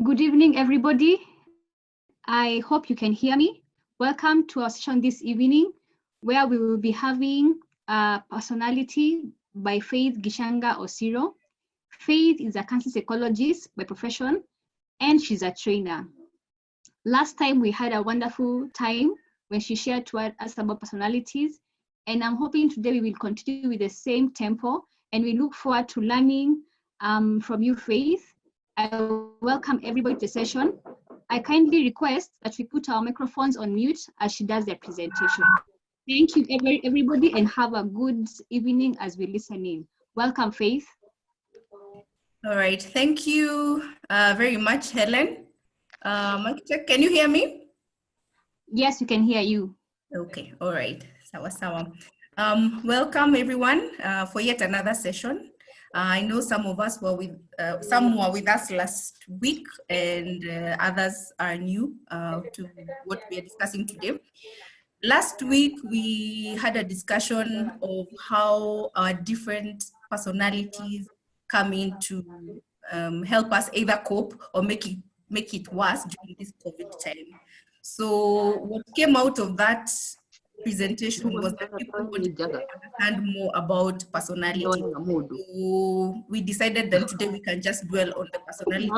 Good evening, everybody. I hope you can hear me. Welcome to our session this evening, where we will be having Personality by Faith Gichanga Osiro. Faith is a counseling psychologist by profession, and she's a trainer. Last time we had a wonderful time when she shared to us about personalities, and I'm hoping today we will continue with the same tempo, and we look forward to learning from you, Faith. I welcome everybody to the session. I kindly request that we put our microphones on mute as she does the presentation. Thank you, everybody, and have a good evening as we listen in. Welcome, Faith. All right, thank you very much, Helen. Mic check, can you hear me? Yes, we can hear you. Okay, all right, sawa sawa. Welcome everyone for yet another session. I know some of us were with, some were with us last week, and others are new to what we are discussing today. Last week, we had a discussion of how our different personalities come in to help us either cope or make it worse during this COVID time. So what came out of that presentation was that people wanted to understand more about personality. So we decided that today we can just dwell on the personality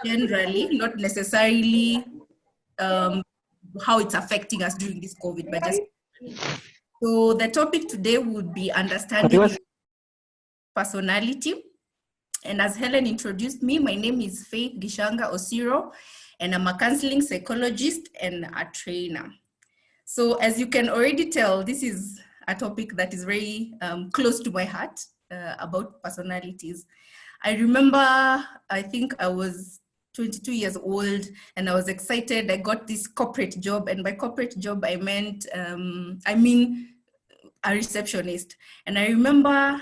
generally, not necessarily how it's affecting us during this COVID, but just so the topic today would be understanding personality. And as Helen introduced me, my name is Faith Gichanga Osiro, and I'm a counseling psychologist and a trainer. So as you can already tell, this is a topic that is very close to my heart about personalities. I remember, I think I was 22 years old and I was excited. I got this corporate job, and by corporate job, I mean a receptionist. And I remember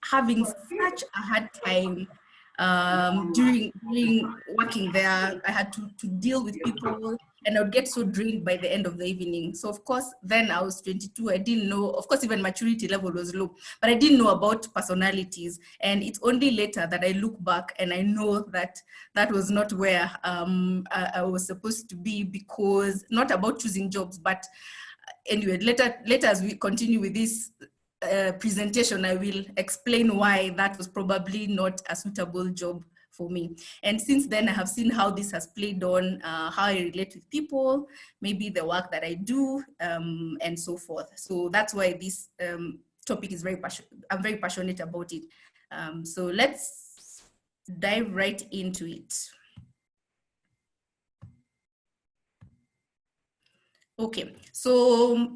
having such a hard time during working there. I had to deal with people, and I would get so drained by the end of the evening. So of course, then I was 22. I didn't know, of course, even maturity level was low, but I didn't know about personalities. And it's only later that I look back and I know that that was not where I was supposed to be, because not about choosing jobs, but anyway, later as we continue with this presentation, I will explain why that was probably not a suitable job for me. And since then, I have seen how this has played on how I relate with people, maybe the work that I do, and so forth. So that's why this topic is I'm very passionate about it. So let's dive right into it. Okay, so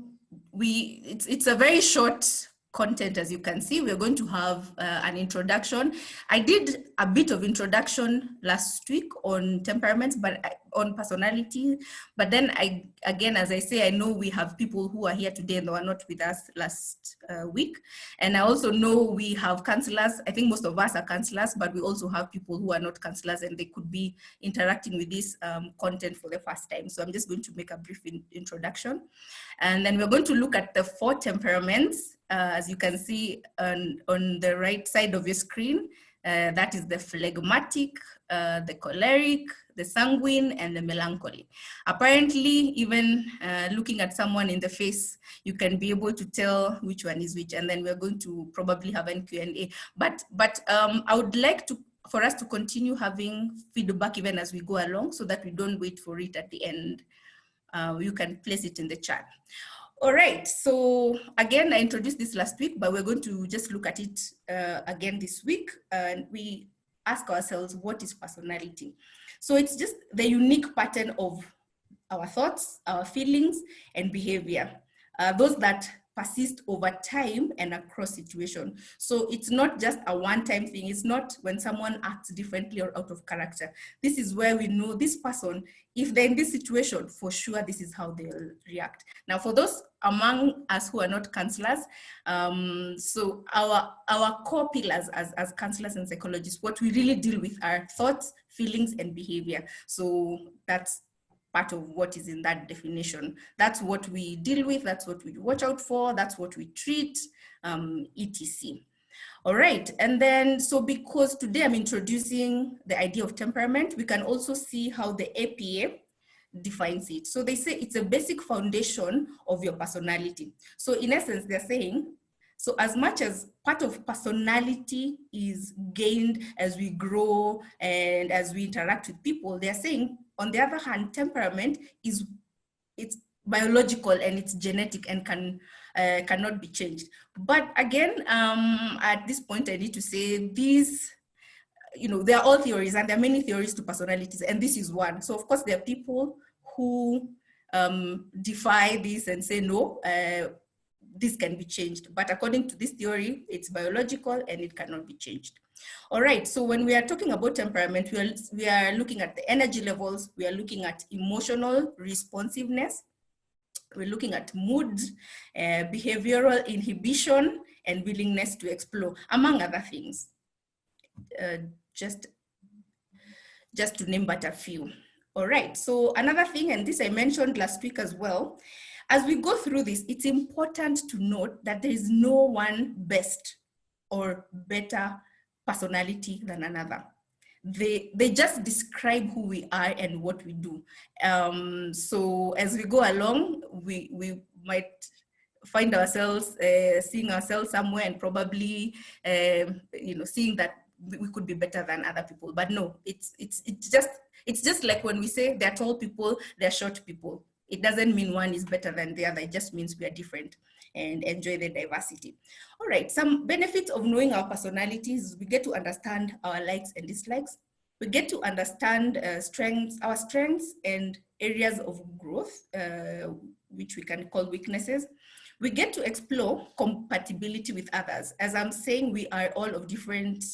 it's a very short content. As you can see, we're going to have an introduction. I did a bit of introduction last week on temperaments, but on personality. But then again, as I say, I know we have people who are here today and they were not with us last week. And I also know we have counselors. I think most of us are counselors, but we also have people who are not counselors and they could be interacting with this content for the first time. So I'm just going to make a brief introduction. And then we're going to look at the 4 temperaments. As you can see on the right side of your screen, that is the phlegmatic, the choleric, the sanguine, and the melancholy. Apparently, even looking at someone in the face, you can be able to tell which one is which. And then we're going to probably have an Q&A. But I would like for us to continue having feedback even as we go along, so that we don't wait for it at the end. You can place it in the chat. All right, so again, I introduced this last week, but we're going to just look at it again this week. And we ask ourselves, what is personality? So it's just the unique pattern of our thoughts, our feelings, and behavior. Those that persist over time and across situations. So it's not just a one-time thing. It's not when someone acts differently or out of character. This is where we know this person, if they're in this situation, for sure, this is how they'll react. Now, for those among us who are not counselors, so our core pillars as counselors and psychologists, what we really deal with are thoughts, feelings, and behavior. So that's part of what is in that definition. That's what we deal with, that's what we watch out for, that's what we treat, etc. All right, and then, so because today I'm introducing the idea of temperament, we can also see how the APA defines it. So they say it's a basic foundation of your personality. So in essence, they're saying, so as much as part of personality is gained as we grow and as we interact with people, they're saying, on the other hand, temperament it's biological and it's genetic and cannot be changed. But again, at this point, I need to say these, there are all theories and there are many theories to personalities, and this is one. So of course, there are people who defy this and say, no, this can be changed. But according to this theory, it's biological and it cannot be changed. All right, so when we are talking about temperament, we are looking at the energy levels, we are looking at emotional responsiveness, we're looking at mood, behavioral inhibition, and willingness to explore, among other things. Just to name but a few. All right, so another thing, and this I mentioned last week as well, as we go through this, it's important to note that there is no one best or better personality than another. They just describe who we are and what we do. So as we go along, we might find ourselves seeing ourselves somewhere and probably seeing that we could be better than other people. But no, it's just like when we say they're tall people, they're short people. It doesn't mean one is better than the other. It just means we are different and enjoy the diversity. All right, some benefits of knowing our personalities: we get to understand our likes and dislikes. We get to understand our strengths and areas of growth, which we can call weaknesses. We get to explore compatibility with others. As I'm saying, we are all of different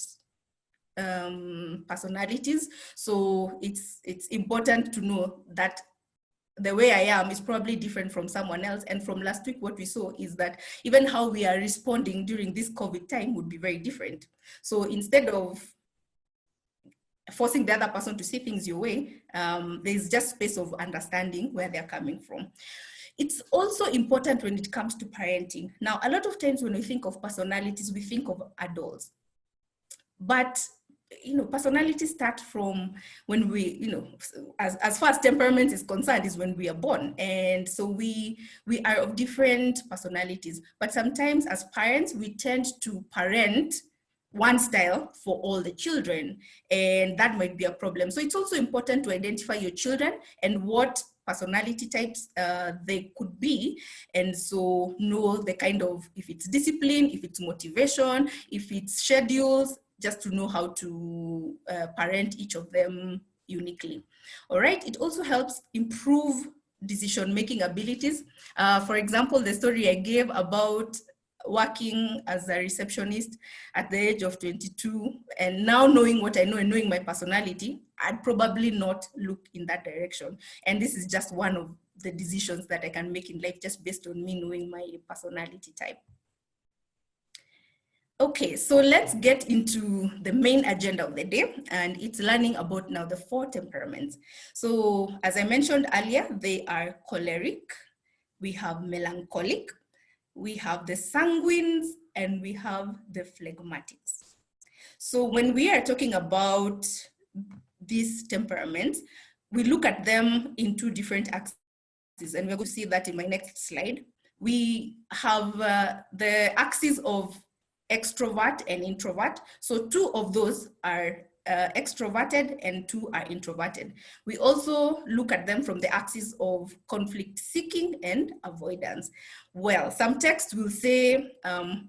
personalities. So it's important to know that the way I am is probably different from someone else. And from last week, what we saw is that even how we are responding during this COVID time would be very different. So instead of forcing the other person to see things your way, there's just space of understanding where they're coming from. It's also important when it comes to parenting. Now, a lot of times when we think of personalities, we think of adults. But personalities start from when we, as far as temperament is concerned, is when we are born. And so we are of different personalities. But sometimes as parents, we tend to parent one style for all the children, and that might be a problem. So it's also important to identify your children and what personality types they could be, and so know the kind of, if it's discipline, if it's motivation, if it's schedules, just to know how to parent each of them uniquely. All right, it also helps improve decision-making abilities. For example, the story I gave about working as a receptionist at the age of 22, and now knowing what I know and knowing my personality, I'd probably not look in that direction. And this is just one of the decisions that I can make in life just based on me knowing my personality type. Okay, so let's get into the main agenda of the day, and it's learning about now the 4 temperaments. So as I mentioned earlier, they are choleric, we have melancholic, we have the sanguines, and we have the phlegmatics. So when we are talking about these temperaments, we look at them in 2 different axes, and we're going to see that in my next slide. We have the axis of extrovert and introvert. So 2 of those are extroverted and 2 are introverted. We also look at them from the axis of conflict seeking and avoidance. Well, some texts will say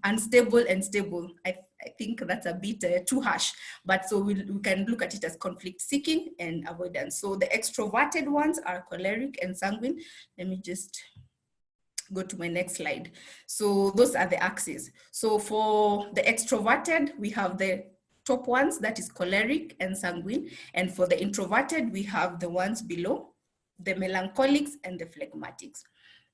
unstable and stable. I think that's a bit too harsh, but so we can look at it as conflict seeking and avoidance. So the extroverted ones are choleric and sanguine. Let me just go to my next slide. So those are the axes. So for the extroverted, we have the top ones, that is choleric and sanguine. And for the introverted, we have the ones below, the melancholics and the phlegmatics.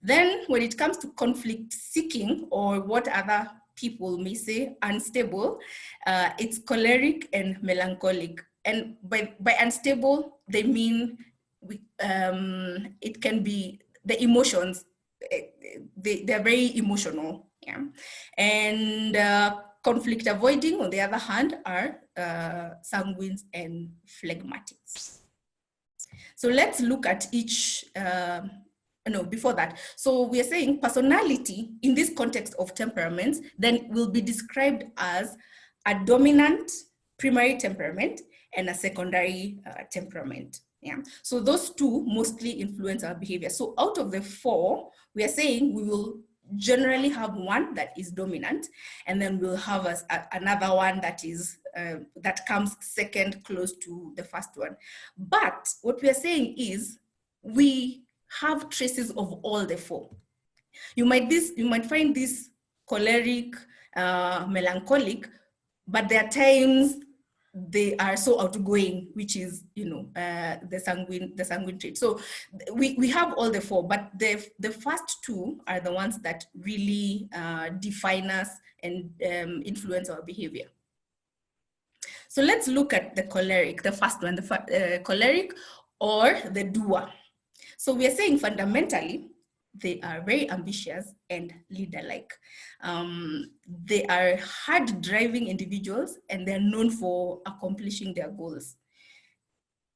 Then when it comes to conflict seeking, or what other people may say unstable, it's choleric and melancholic. And by unstable, they mean it can be the emotions. They're very emotional, yeah. And conflict avoiding, on the other hand, are sanguines and phlegmatics. So let's look at each, no, before that. So we are saying personality in this context of temperaments then will be described as a dominant primary temperament and a secondary temperament. Yeah. So those two mostly influence our behavior. So out of the four, we are saying we will generally have one that is dominant, and then we'll have another one that is that comes second, close to the first one. But what we are saying is we have traces of all the four. You might find this choleric, melancholic, but there are times they are so outgoing, which is, the sanguine trait. So we have all the four, but the first two are the ones that really define us and influence our behavior. So let's look at the choleric, the first one, the choleric or the doer. So we are saying fundamentally, they are very ambitious and leader-like. They are hard-driving individuals, and they're known for accomplishing their goals.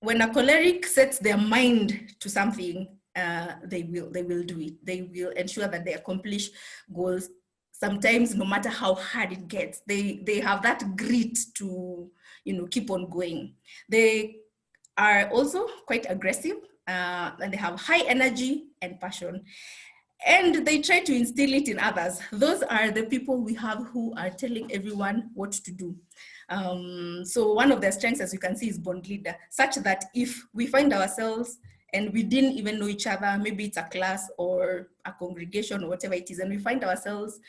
When a choleric sets their mind to something, they will do it. They will ensure that they accomplish goals. Sometimes, no matter how hard it gets, they have that grit to, keep on going. They are also quite aggressive, and they have high energy and passion. And they try to instill it in others. Those are the people we have who are telling everyone what to do. So one of their strengths, as you can see, is bond leader, such that if we find ourselves and we didn't even know each other, maybe it's a class or a congregation or whatever it is, and we find ourselves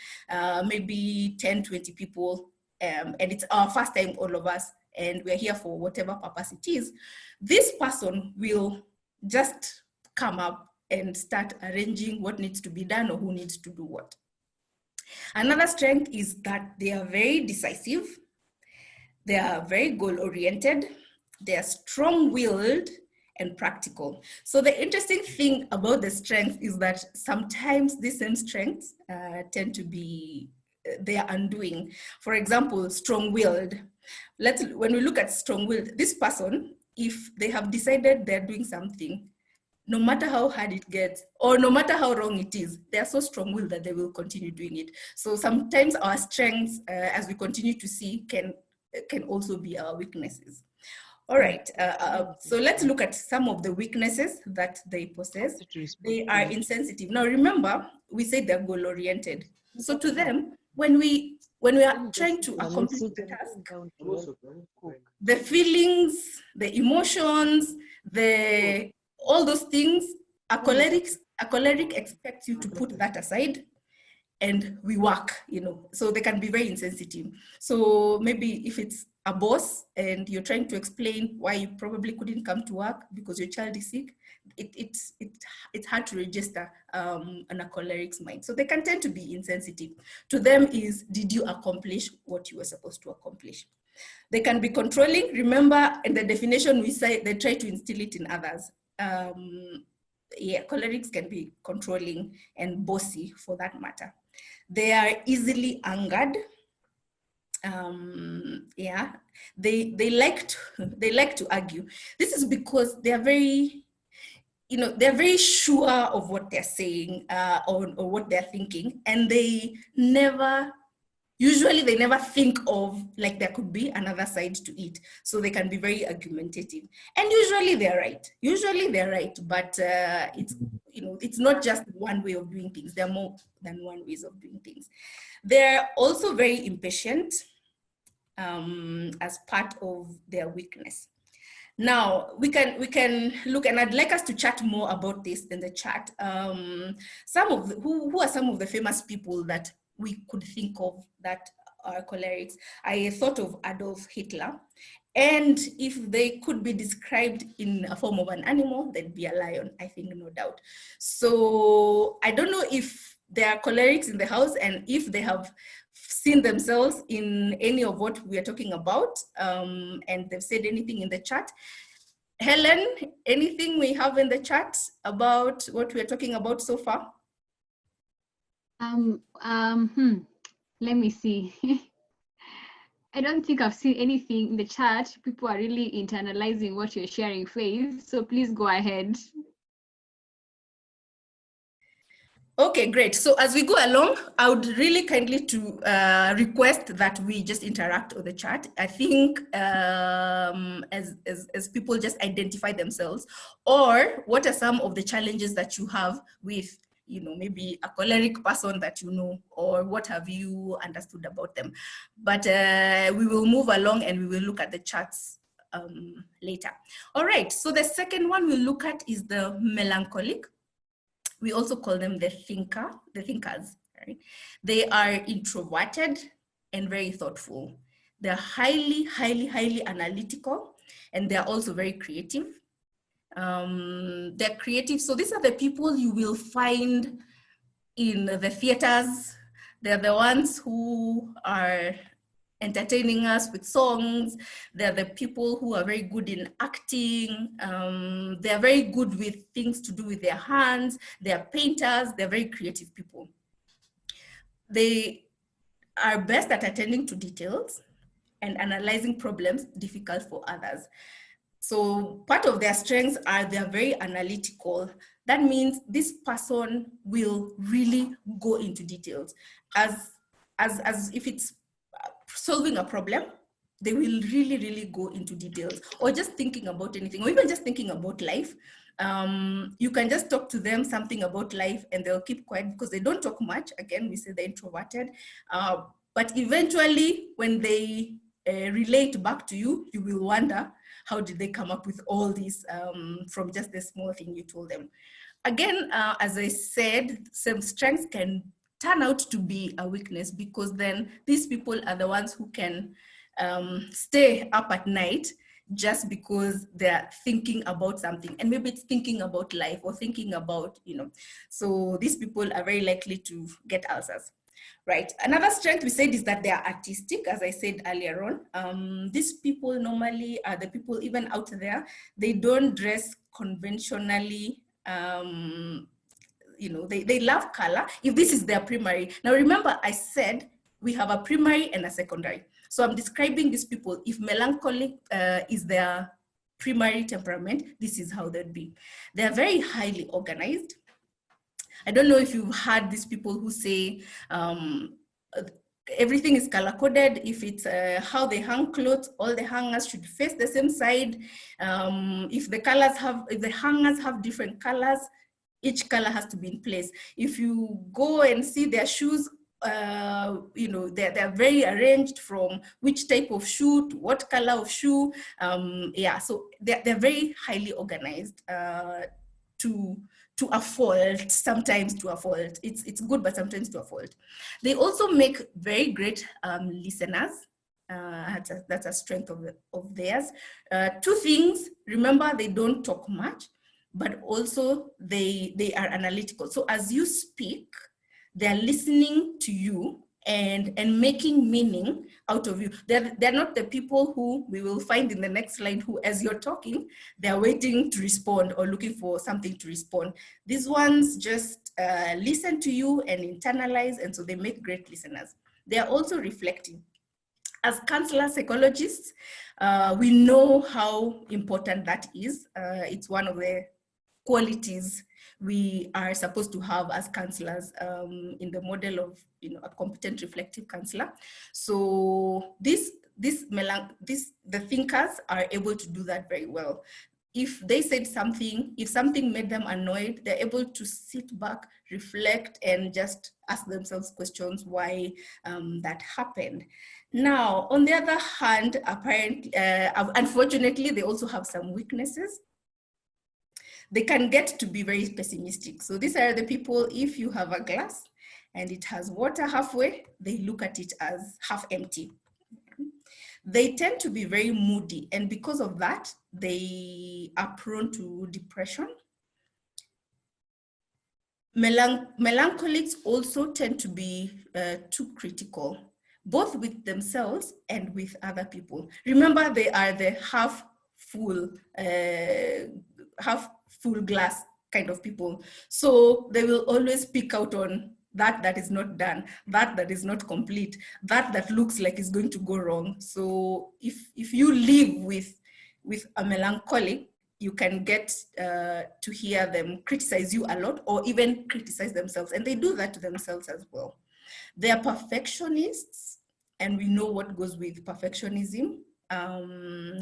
maybe 10, 20 people, and it's our first time, all of us, and we're here for whatever purpose it is, this person will just come up and start arranging what needs to be done or who needs to do what. Another strength is that they are very decisive, they are very goal-oriented, they are strong-willed and practical. So the interesting thing about the strengths is that sometimes these same strengths tend to be their undoing. For example, strong-willed. When we look at strong-willed, this person, if they have decided they're doing something, no matter how hard it gets, or no matter how wrong it is, they are so strong-willed that they will continue doing it. So sometimes our strengths, as we continue to see, can also be our weaknesses. All right, so let's look at some of the weaknesses that they possess. They are insensitive. Now remember, we said they're goal-oriented. So to them, when we are trying to accomplish the task, the feelings, the emotions, all those things, a choleric expects you to put that aside and we work, so they can be very insensitive. So maybe if it's a boss and you're trying to explain why you probably couldn't come to work because your child is sick, it's hard to register on a choleric's mind. So they can tend to be insensitive. To them is, did you accomplish what you were supposed to accomplish? They can be controlling. Remember, in the definition we say they try to instill it in others. Cholerics can be controlling and bossy for that matter. They are easily angered. They like to argue. This is because they are very, they're very sure of what they're saying or what they're thinking, and usually they never think of like there could be another side to it. So they can be very argumentative, and usually they're right. But it's not just one way of doing things. There are more than one ways of doing things. They're also very impatient as part of their weakness. Now we can look, and I'd like us to chat more about this in the chat. Who are some of the famous people that we could think of that are cholerics? I thought of Adolf Hitler, and if they could be described in a form of an animal, they'd be a lion, I think, no doubt. So I don't know if there are cholerics in the house and if they have seen themselves in any of what we are talking about, and they've said anything in the chat. Helen, anything we have in the chat about what we are talking about so far? Let me see. I don't think I've seen anything in the chat. People are really internalizing what you're sharing, Faith. So please go ahead. Okay, great. So as we go along, I would really kindly to request that we just interact on the chat. I think as people just identify themselves, or what are some of the challenges that you have with, you know, maybe a choleric person that you know, or what have you understood about them. But we will move along and we will look at the chats later. All right, so the second one we'll look at is the melancholic. We also call them the thinkers, right? They are introverted and very thoughtful. They're highly analytical, and they're also very creative. They're creative. So these are the people you will find in the theaters. They're the ones who are entertaining us with songs. They're the people who are very good in acting. They're very good with things to do with their hands. They're painters. They're very creative people. They are best at attending to details and analyzing problems difficult for others. So part of their strengths are they're very analytical. That means this person will really go into details. As if it's solving a problem, they will really go into details, or just thinking about anything, or even just thinking about life. You can just talk to them something about life and they'll keep quiet because they don't talk much. Again, we say they're introverted. But eventually when they relate back to you, you will wonder, how did they come up with all this from just the small thing you told them? Again, as I said, some strengths can turn out to be a weakness, because then these people are the ones who can stay up at night just because they're thinking about something, and maybe it's thinking about life or thinking about, you know, so these people are very likely to get ulcers. Right. Another strength we said is that they are artistic, as I said earlier on. These people normally are the people, even out there, they don't dress conventionally. You know, they love color if this is their primary. Now remember, I said we have a primary and a secondary. So I'm describing these people. If melancholic is their primary temperament, this is how they'd be. They're very highly organized. I don't know if you've heard these people who say everything is color coded. If it's how they hang clothes, all the hangers should face the same side. If the hangers have different colors, each color has to be in place. If you go and see their shoes, you know, they're very arranged from which type of shoe to what color of shoe. Yeah, so they're very highly organized to a fault, sometimes to a fault. It's good, but sometimes to a fault. They also make very great listeners. That's a strength of theirs. Two things, remember, they don't talk much, but also they are analytical. So as you speak, they're listening to you and making meaning out of you. They're not the people who we will find in the next slide who, as you're talking, they're waiting to respond or looking for something to respond. These ones just listen to you and internalize, and so they make great listeners. They are also reflecting. As counselor psychologists, we know how important that is. It's one of the qualities we are supposed to have as counselors in the model of, you know, a competent reflective counselor. So the thinkers are able to do that very well. If they said something, if something made them annoyed, they're able to sit back, reflect, and just ask themselves questions why that happened. Now, on the other hand, apparently, unfortunately, they also have some weaknesses. They can get to be very pessimistic. So these are the people, if you have a glass and it has water halfway, they look at it as half empty. They tend to be very moody, and because of that, they are prone to depression. Melancholics also tend to be too critical, both with themselves and with other people. Remember, they are the half full glass kind of people. So they will always pick out on that is not done, that is not complete, that looks like it's going to go wrong. So if you live with a melancholic, you can get to hear them criticize you a lot, or even criticize themselves, and they do that to themselves as well. They are perfectionists, and we know what goes with perfectionism,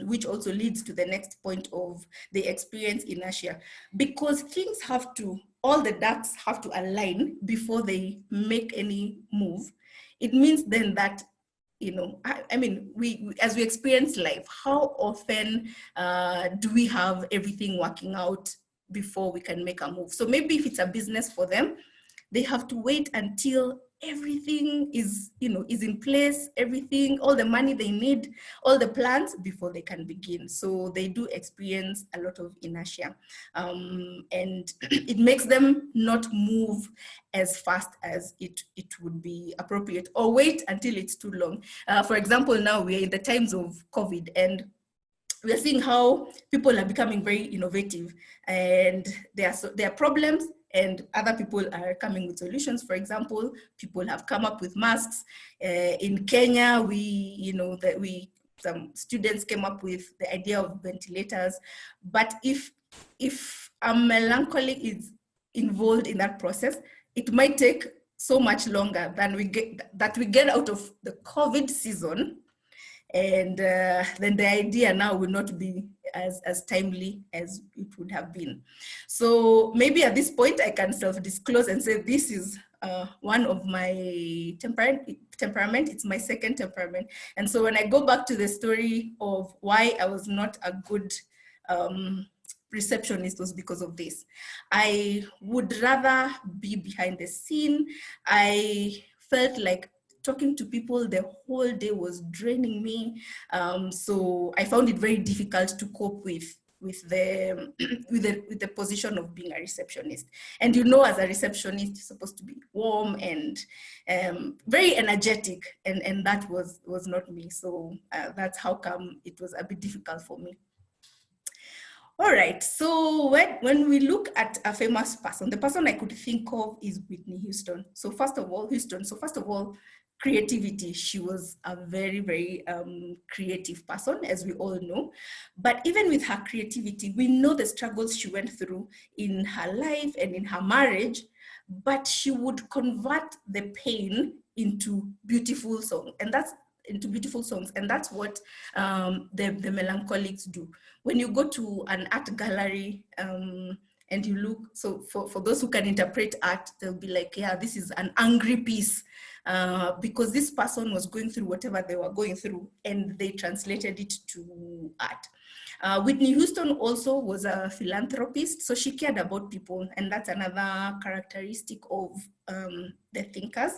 which also leads to the next point of they experience inertia, because things have to, all the ducks have to align before they make any move. It means then that, you know, I mean, we as we experience life, how often do we have everything working out before we can make a move? So maybe if it's a business for them, they have to wait until everything is, you know, is in place, everything, all the money they need, all the plans before they can begin. So they do experience a lot of inertia, and it makes them not move as fast as it would be appropriate, or wait until it's too long. For example, now we're in the times of COVID, and we're seeing how people are becoming very innovative, and there are problems, and other people are coming with solutions. For example, people have come up with masks. In Kenya, some students came up with the idea of ventilators. But if a melancholic is involved in that process, it might take so much longer than we get out of the COVID season. And then the idea now will not be as timely as it would have been. So maybe at this point I can self-disclose and say this is one of my temperament. It's my second temperament. And so when I go back to the story of why I was not a good receptionist, was because of this. I would rather be behind the scene. I felt like talking to people the whole day was draining me. So I found it very difficult to cope with the position of being a receptionist. And you know, as a receptionist, you're supposed to be warm and very energetic, and that was not me. So that's how come it was a bit difficult for me. All right, so when we look at a famous person, the person I could think of is Whitney Houston. So first of all, creativity. She was a very, very creative person, as we all know. But even with her creativity, we know the struggles she went through in her life and in her marriage, but she would convert the pain into beautiful songs. And that's what the melancholics do. When you go to an art gallery, and you look, so for those who can interpret art, they'll be like, yeah, this is an angry piece, because this person was going through whatever they were going through, and they translated it to art. Whitney Houston also was a philanthropist, so she cared about people, and that's another characteristic of the thinkers.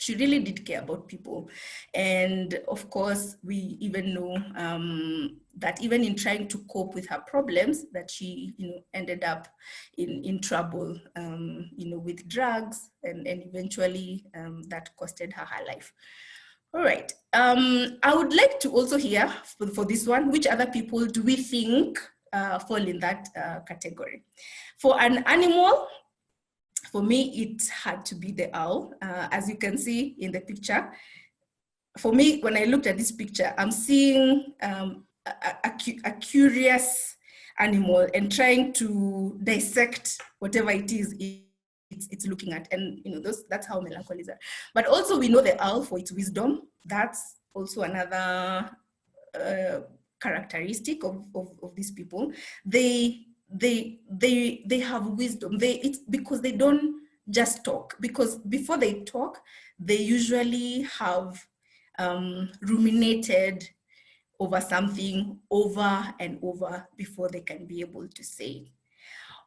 She really did care about people. And of course, we even know that even in trying to cope with her problems, that she, ended up in trouble, with drugs, and eventually that costed her life. All right. I would like to also hear for this one, which other people do we think fall in that category? For an animal, for me, it had to be the owl. As you can see in the picture, for me, when I looked at this picture, I'm seeing a curious animal and trying to dissect whatever it is it's looking at. And that's how melancholies are. But also we know the owl for its wisdom. That's also another characteristic of these people. They have wisdom. It's because they don't just talk, because before they talk, they usually have ruminated over something over and over before they can be able to say it.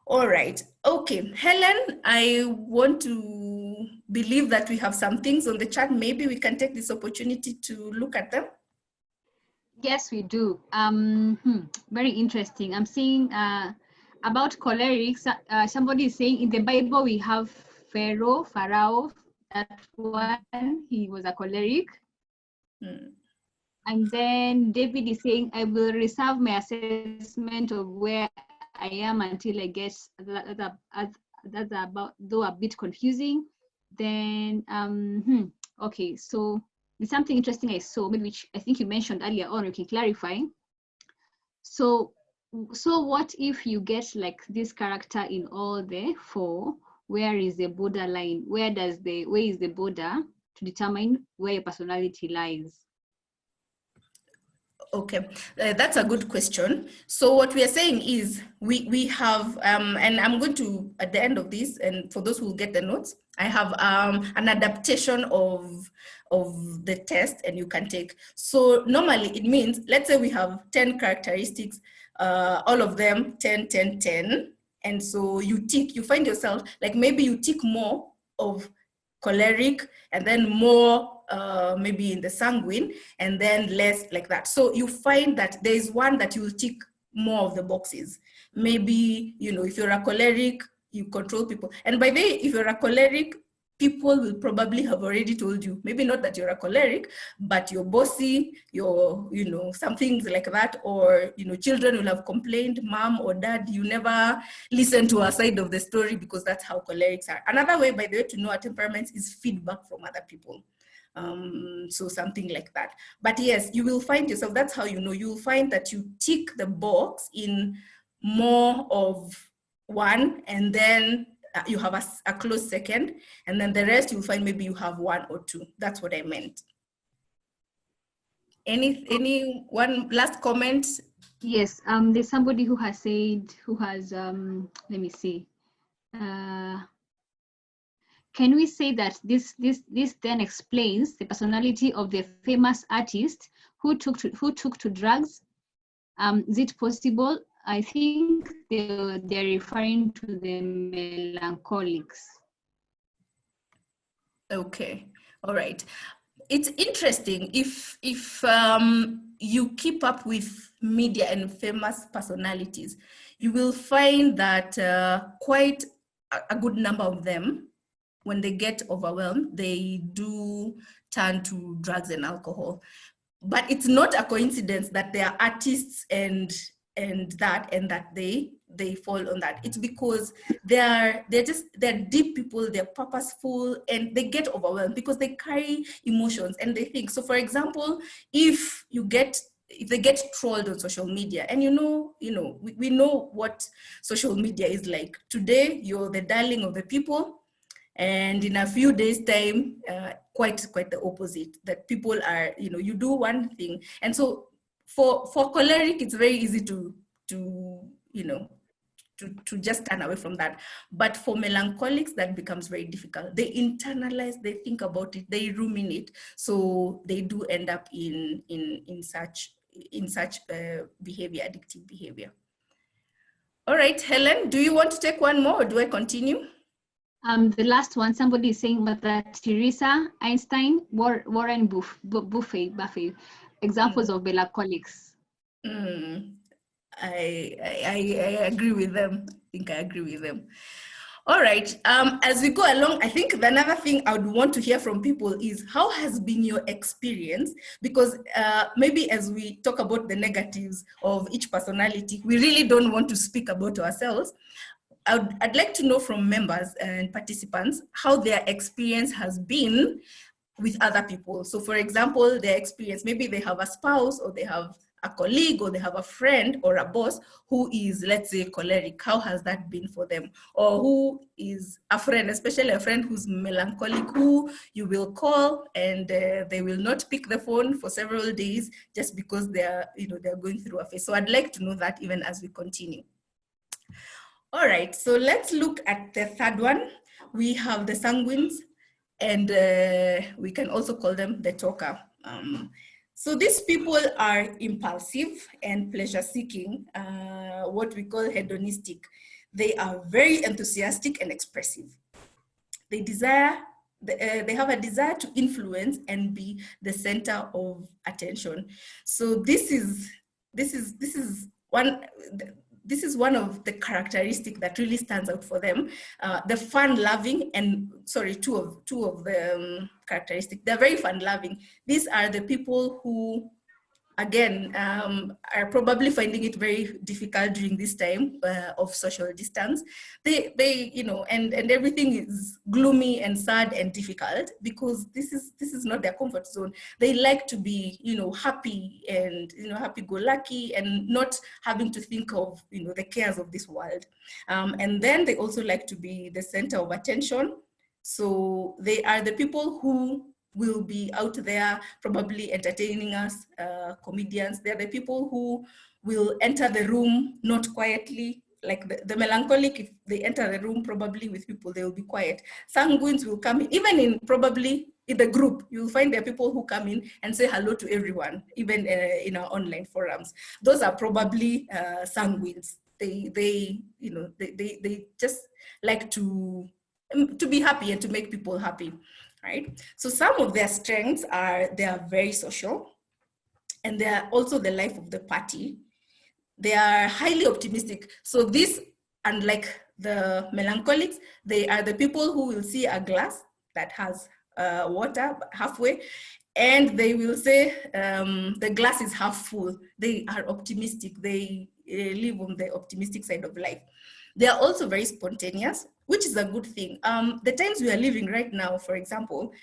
All right. Okay, Helen, I want to believe that we have some things on the chat. Maybe we can take this opportunity to look at them. Yes, we do. Very interesting. I'm seeing about cholerics. Somebody is saying in the Bible we have Pharaoh, that one, he was a choleric. And then David is saying, I will reserve my assessment of where I am until I get that's about, though a bit confusing. Then, okay, so there's something interesting I saw, maybe which I think you mentioned earlier on, you can clarify. So what if you get like this character in all the four? Where is the borderline? Where is the border to determine where your personality lies? Okay, that's a good question. So what we are saying is we have, and I'm going to, at the end of this, and for those who will get the notes, I have an adaptation of the test, and you can take. So normally it means, let's say we have 10 characteristics, all of them 10, 10, 10. And so you find yourself, like maybe you tick more of choleric, and then more maybe in the sanguine, and then less like that. So you find that there is one that you will tick more of the boxes. Maybe, if you're a choleric, you control people. And by the way, if you're a choleric, people will probably have already told you, maybe not that you're a choleric, but you're bossy, you're, some things like that, or, children will have complained, mom or dad, you never listen to our side of the story, because that's how cholerics are. Another way, by the way, to know our temperaments is feedback from other people. So something like that. But yes, you will find yourself, that's how you'll find that you tick the box in more of one, and then you have a close second, and then the rest you'll find maybe you have one or two. That's what I meant. Any one last comment? Yes, there's somebody who has said, let me see. Can we say that this then explains the personality of the famous artist who took to drugs? Is it possible? I think they're referring to the melancholics. Okay, all right. It's interesting if you keep up with media and famous personalities, you will find that quite a good number of them, when they get overwhelmed, they do turn to drugs and alcohol. But it's not a coincidence that they are artists and that they fall on that. It's because they're deep people, they're purposeful, and they get overwhelmed because they carry emotions and they think. So for example, if they get trolled on social media, and we know what social media is like. Today, you're the darling of the people, and in a few days' time, quite the opposite. That people are, you do one thing, and so for choleric, it's very easy to just turn away from that. But for melancholics, that becomes very difficult. They internalize, they think about it, they ruminate, so they do end up in such behavior, addictive behavior. All right, Helen, do you want to take one more, or do I continue? The last one, somebody is saying Mother Teresa, Einstein, Warren Buffett, examples of melancholics. I agree with them. I think I agree with them. All right. As we go along, I think another thing I would want to hear from people is, how has been your experience? Because maybe as we talk about the negatives of each personality, we really don't want to speak about ourselves. I'd like to know from members and participants how their experience has been with other people. So for example, their experience, maybe they have a spouse, or they have a colleague, or they have a friend or a boss who is, let's say, choleric. How has that been for them? Or who is a friend, especially a friend who's melancholic, who you will call and they will not pick the phone for several days just because they're going through a phase. So I'd like to know that even as we continue. All right, so let's look at the third one. We have the sanguines, and we can also call them the talker. So these people are impulsive and pleasure-seeking, what we call hedonistic. They are very enthusiastic and expressive. They have a desire to influence and be the center of attention. So this is one of the characteristics that really stands out for them. The fun-loving, and two of the characteristics. They're very fun-loving. These are the people who again, are probably finding it very difficult during this time of social distance. They, you know, and everything is gloomy and sad and difficult because this is not their comfort zone. They like to be, you know, happy and, you know, happy-go-lucky and not having to think of, you know, the cares of this world. And then they also like to be the center of attention. So they are the people who will be out there probably entertaining us, comedians. They're the people who will enter the room not quietly, like the melancholic. If they enter the room probably with people, they will be quiet. Sanguines will come in, even in probably in the group, you'll find there are people who come in and say hello to everyone, even in our online forums. Those are probably sanguines. They you know, they just like to be happy and to make people happy. Right? So some of their strengths are they are very social, and they are also the life of the party. They are highly optimistic. So this, unlike the melancholics, they are the people who will see a glass that has water halfway, and they will say the glass is half full. They are optimistic. They live on the optimistic side of life. They are also very spontaneous, which is a good thing. The times we are living right now, for example,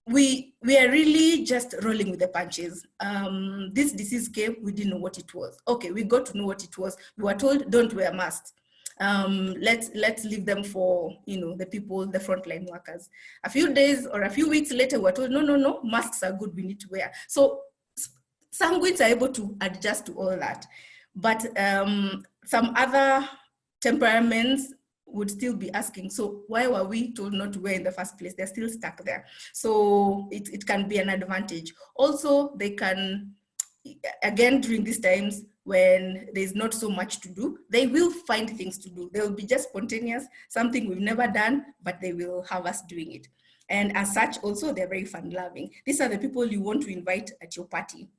we are really just rolling with the punches. This disease came, we didn't know what it was. Okay, we got to know what it was. We were told, don't wear masks. Let's leave them for, you know, the people, the frontline workers. A few days or a few weeks later, we were told, no, masks are good, we need to wear. So sanguines are able to adjust to all that. But some other temperaments would still be asking, so why were we told not to wear in the first place? They're still stuck there. So it can be an advantage. Also, they can, again, during these times when there's not so much to do, they will find things to do. They'll be just spontaneous, something we've never done, but they will have us doing it. And as such, also, they're very fun-loving. These are the people you want to invite at your party.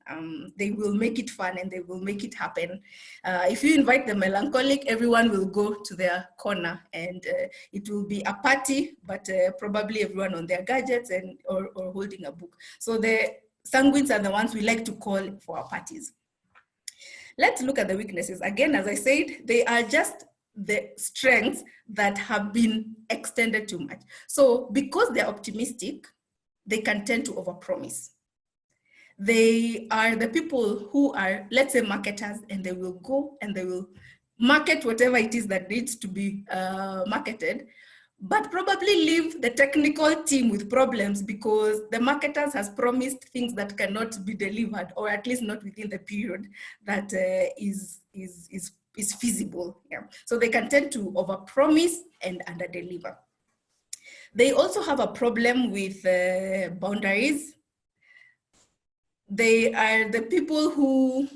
They will make it fun and they will make it happen. If you invite the melancholic, everyone will go to their corner, and it will be a party, but probably everyone on their gadgets and or holding a book. So the sanguines are the ones we like to call for our parties. Let's look at the weaknesses. Again, as I said, they are just the strengths that have been extended too much. So because they're optimistic, they can tend to overpromise. They are the people who are, let's say, marketers, and they will go and they will market whatever it is that needs to be marketed, but probably leave the technical team with problems because the marketers has promised things that cannot be delivered, or at least not within the period that is feasible. Yeah. So they can tend to overpromise and underdeliver. They also have a problem with boundaries. They are the people who,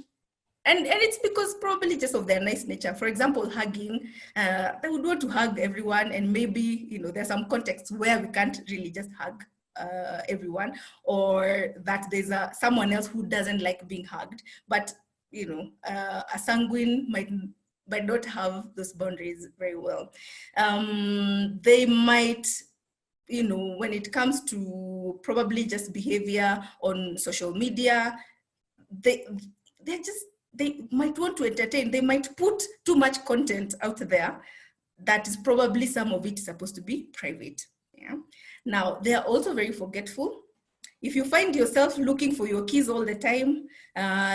and it's because probably just of their nice nature. For example, hugging, they would want to hug everyone, and maybe, you know, there's some contexts where we can't really just hug everyone, or that there's someone else who doesn't like being hugged. But, you know, a sanguine might not have those boundaries very well. They might, you know, when it comes to probably just behavior on social media, they might want to entertain. They might put too much content out there that is probably some of it is supposed to be private. Yeah. Now, they are also very forgetful. If you find yourself looking for your keys all the time,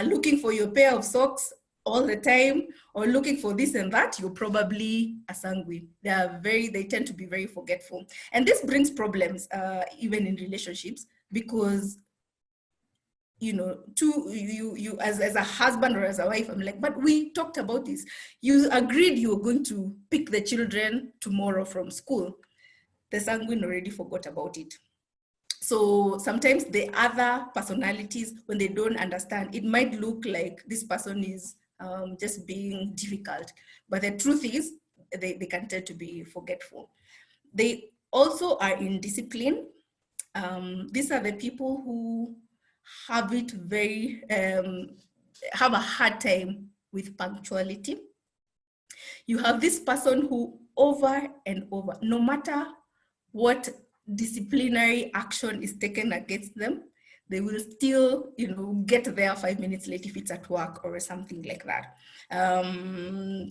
looking for your pair of socks all the time, or looking for this and that, you're probably a sanguine. They tend to be very forgetful. And this brings problems even in relationships, because, you know, you as a husband or as a wife, I'm like, but we talked about this. You agreed you were going to pick the children tomorrow from school. The sanguine already forgot about it. So sometimes the other personalities, when they don't understand, it might look like this person is just being difficult. But the truth is, they can tend to be forgetful. They also are indisciplined. These are the people who have it very, have a hard time with punctuality. You have this person who over and over, no matter what disciplinary action is taken against them, they will still, get there 5 minutes late if it's at work or something like that.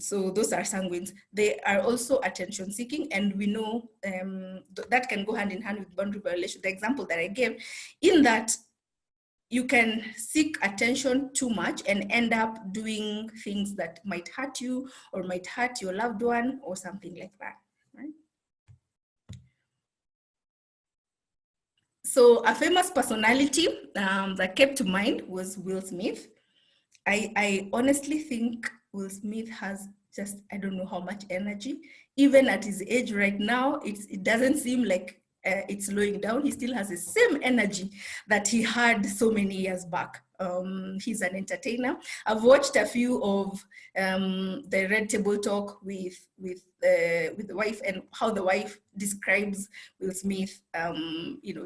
So those are sanguines. They are also attention seeking, and we know that can go hand in hand with boundary violation. The example that I gave, in that you can seek attention too much and end up doing things that might hurt you or might hurt your loved one or something like that, right? So a famous personality that kept to mind was Will Smith. I honestly think Will Smith has just, I don't know how much energy. Even at his age right now, it doesn't seem like it's slowing down. He still has the same energy that he had so many years back. He's an entertainer. I've watched a few of the Red Table Talk with the wife, and how the wife describes Will Smith,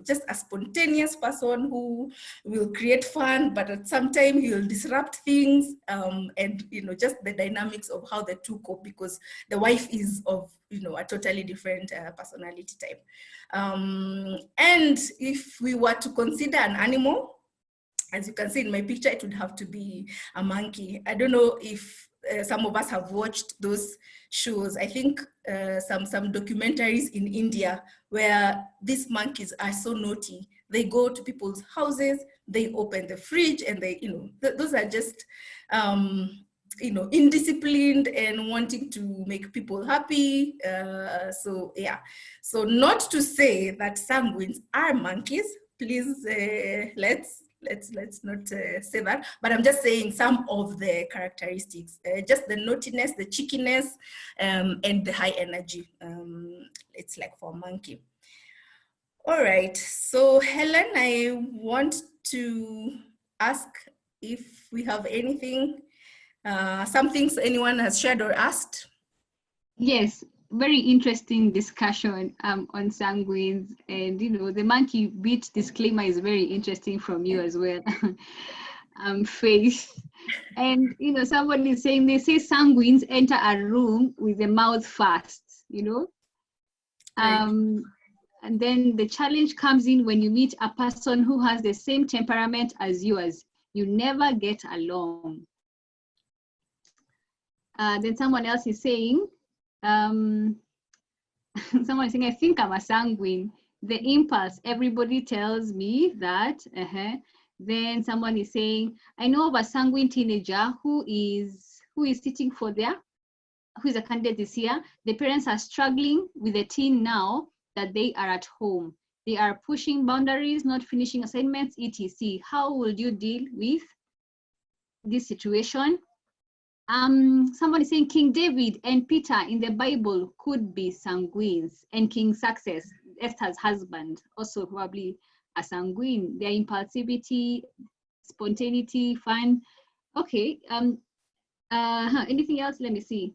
just a spontaneous person who will create fun, but at some time he will disrupt things, and just the dynamics of how the two cope, because the wife is of a totally different personality type. And if we were to consider an animal, as you can see in my picture, it would have to be a monkey. I don't know if some of us have watched those shows. I think some documentaries in India where these monkeys are so naughty. They go to people's houses, they open the fridge, and they, those are just, indisciplined and wanting to make people happy. So yeah, so not to say that sanguines are monkeys. Please, let's not say that, but I'm just saying some of the characteristics, just the naughtiness, the cheekiness, and the high energy. It's like for a monkey. All right, so Helen, I want to ask if we have anything, some things anyone has shared or asked. Yes, very interesting discussion on sanguines, and the monkey bit disclaimer is very interesting from you as well. Faith, and somebody is saying, they say sanguines enter a room with the mouth first, Right. And then the challenge comes in when you meet a person who has the same temperament as yours. You never get along. Then someone else is saying, someone is saying, I think I'm a sanguine. The impulse, everybody tells me that. Then someone is saying, I know of a sanguine teenager who is sitting for who is a candidate this year. The parents are struggling with the teen now that they are at home. They are pushing boundaries, not finishing assignments, etc. How would you deal with this situation? Somebody saying King David and Peter in the Bible could be sanguines, and King Success, Esther's husband, also probably a sanguine. Their impulsivity, spontaneity, fun. Okay. Anything else? Let me see.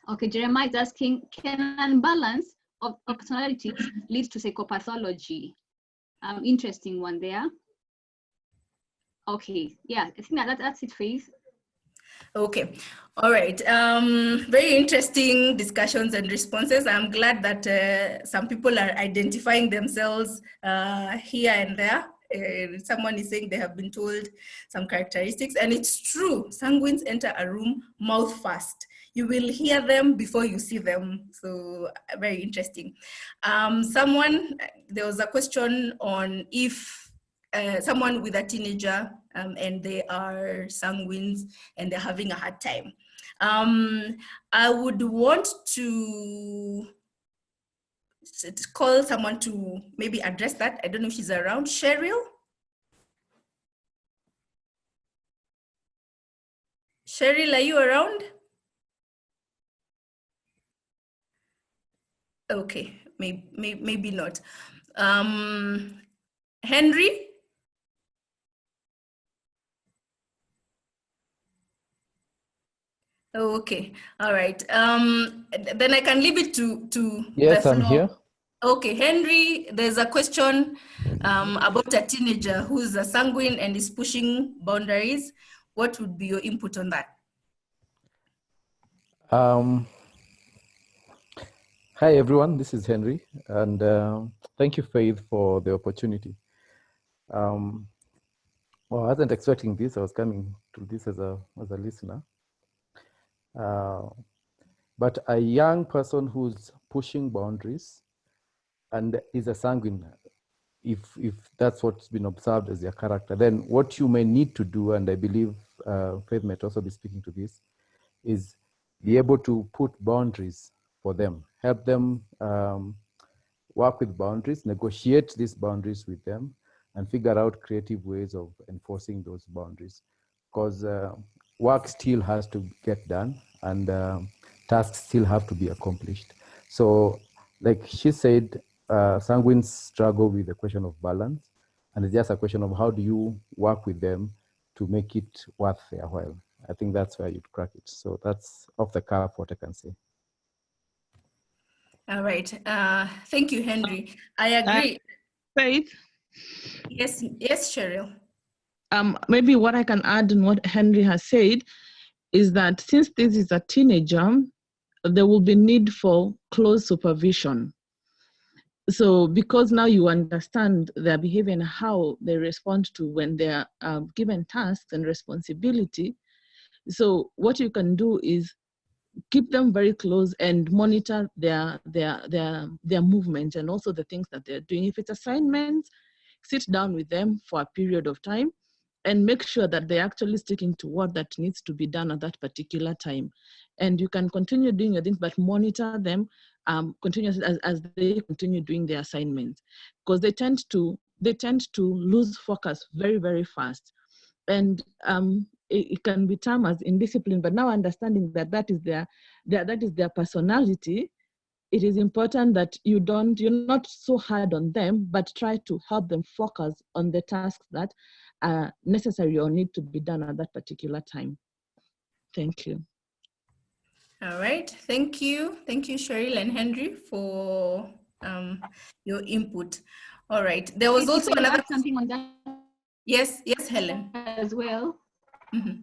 Okay, Jeremiah is asking, can unbalance of personality lead to psychopathology? Interesting one there. Okay, yeah, I think that's it, Faith. Okay, all right. Very interesting discussions and responses. I'm glad that some people are identifying themselves here and there. Someone is saying they have been told some characteristics, and it's true. Sanguines enter a room mouth first. You will hear them before you see them. So very interesting. There was a question on if someone with a teenager and they are sanguines and they're having a hard time. I would want to call someone to maybe address that. I don't know if she's around. Cheryl? Cheryl, are you around? Okay, maybe not. Henry? Okay, all right. Then I can leave it to Yes, the I'm floor. here. Okay, Henry, there's a question about a teenager who's a sanguine and is pushing boundaries. What would be your input on that? Hi, everyone. This is Henry, and thank you, Faith, for the opportunity. Well, I wasn't expecting this. I was coming to this as a listener. But a young person who's pushing boundaries and is a sanguine, if that's what's been observed as their character, then what you may need to do, and I believe Faith might also be speaking to this, is be able to put boundaries for them, help them work with boundaries, negotiate these boundaries with them, and figure out creative ways of enforcing those boundaries. Because work still has to get done, and tasks still have to be accomplished. So, like she said, sanguines struggle with the question of balance, and it's just a question of how do you work with them to make it worth their while. I think that's where you'd crack it. So that's off the cuff what I can say. All right. Thank you, Henry. I agree. Faith? Yes, Cheryl. Maybe what I can add in what Henry has said is that since this is a teenager, there will be need for close supervision. So because now you understand their behavior and how they respond to when they're given tasks and responsibility, so what you can do is keep them very close and monitor their movement and also the things that they're doing. If it's assignments, sit down with them for a period of time and make sure that they're actually sticking to what that needs to be done at that particular time. And you can continue doing your things, but monitor them continuously as they continue doing their assignments, because they tend to lose focus very, very fast. And it can be termed as indiscipline, but now understanding that that is their personality, it is important that you're not so hard on them, but try to help them focus on the tasks that are necessary or need to be done at that particular time. Thank you. All right. Thank you. Thank you, Cheryl and Henry, for your input. All right. There was also another something on that. Yes, Helen. As well. Mm-hmm.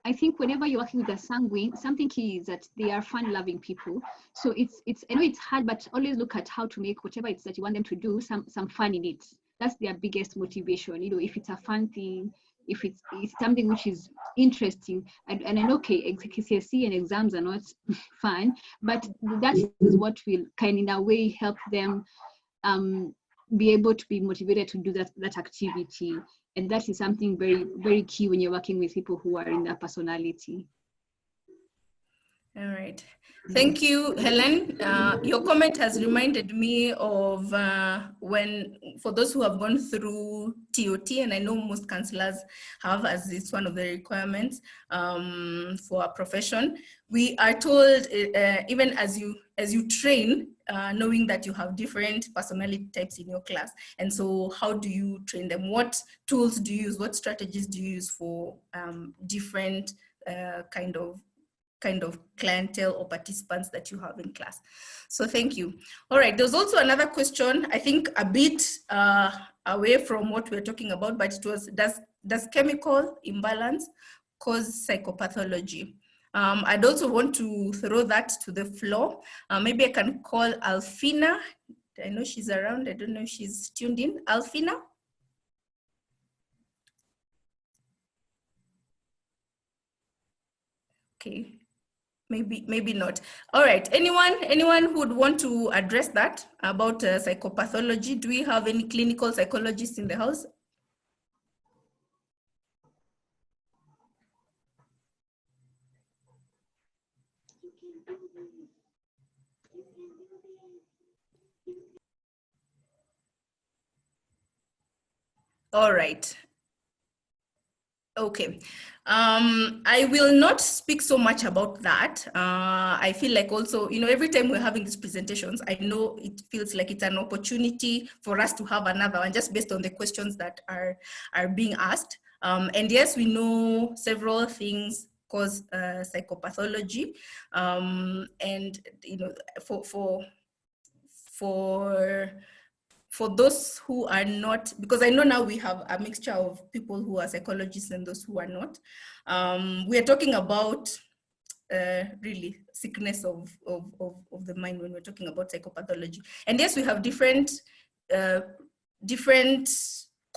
I think whenever you're working with a sanguine, something key is that they are fun-loving people. So it's I know it's hard, but always look at how to make whatever it's that you want them to do some fun in it. That's their biggest motivation. You know, if it's a fun thing, if it's something which is interesting, and I know KCSE and exams are not fun, but that is what will kind of in a way help them be able to be motivated to do that activity. And that is something very, very key when you're working with people who are in that personality. All right. Thank you, Helen. Your comment has reminded me of when, for those who have gone through TOT, and I know most counselors have, as it's one of the requirements for a profession, we are told, even as you train, knowing that you have different personality types in your class. And so how do you train them? What tools do you use? What strategies do you use for different kind of clientele or participants that you have in class? So thank you. All right, there's also another question, I think a bit away from what we're talking about, but it was, does chemical imbalance cause psychopathology? I'd also want to throw that to the floor. Maybe I can call Alfina. I know she's around. I don't know if she's tuned in. Alfina? Okay, maybe not. All right, anyone who would want to address that about psychopathology? Do we have any clinical psychologists in the house? All right. Okay. I will not speak so much about that. I feel like also, every time we're having these presentations, I know it feels like it's an opportunity for us to have another one just based on the questions that are being asked. And yes, we know several things cause psychopathology. And, for those who are not, because I know now we have a mixture of people who are psychologists and those who are not, we are talking about really sickness of the mind when we're talking about psychopathology. And yes, we have different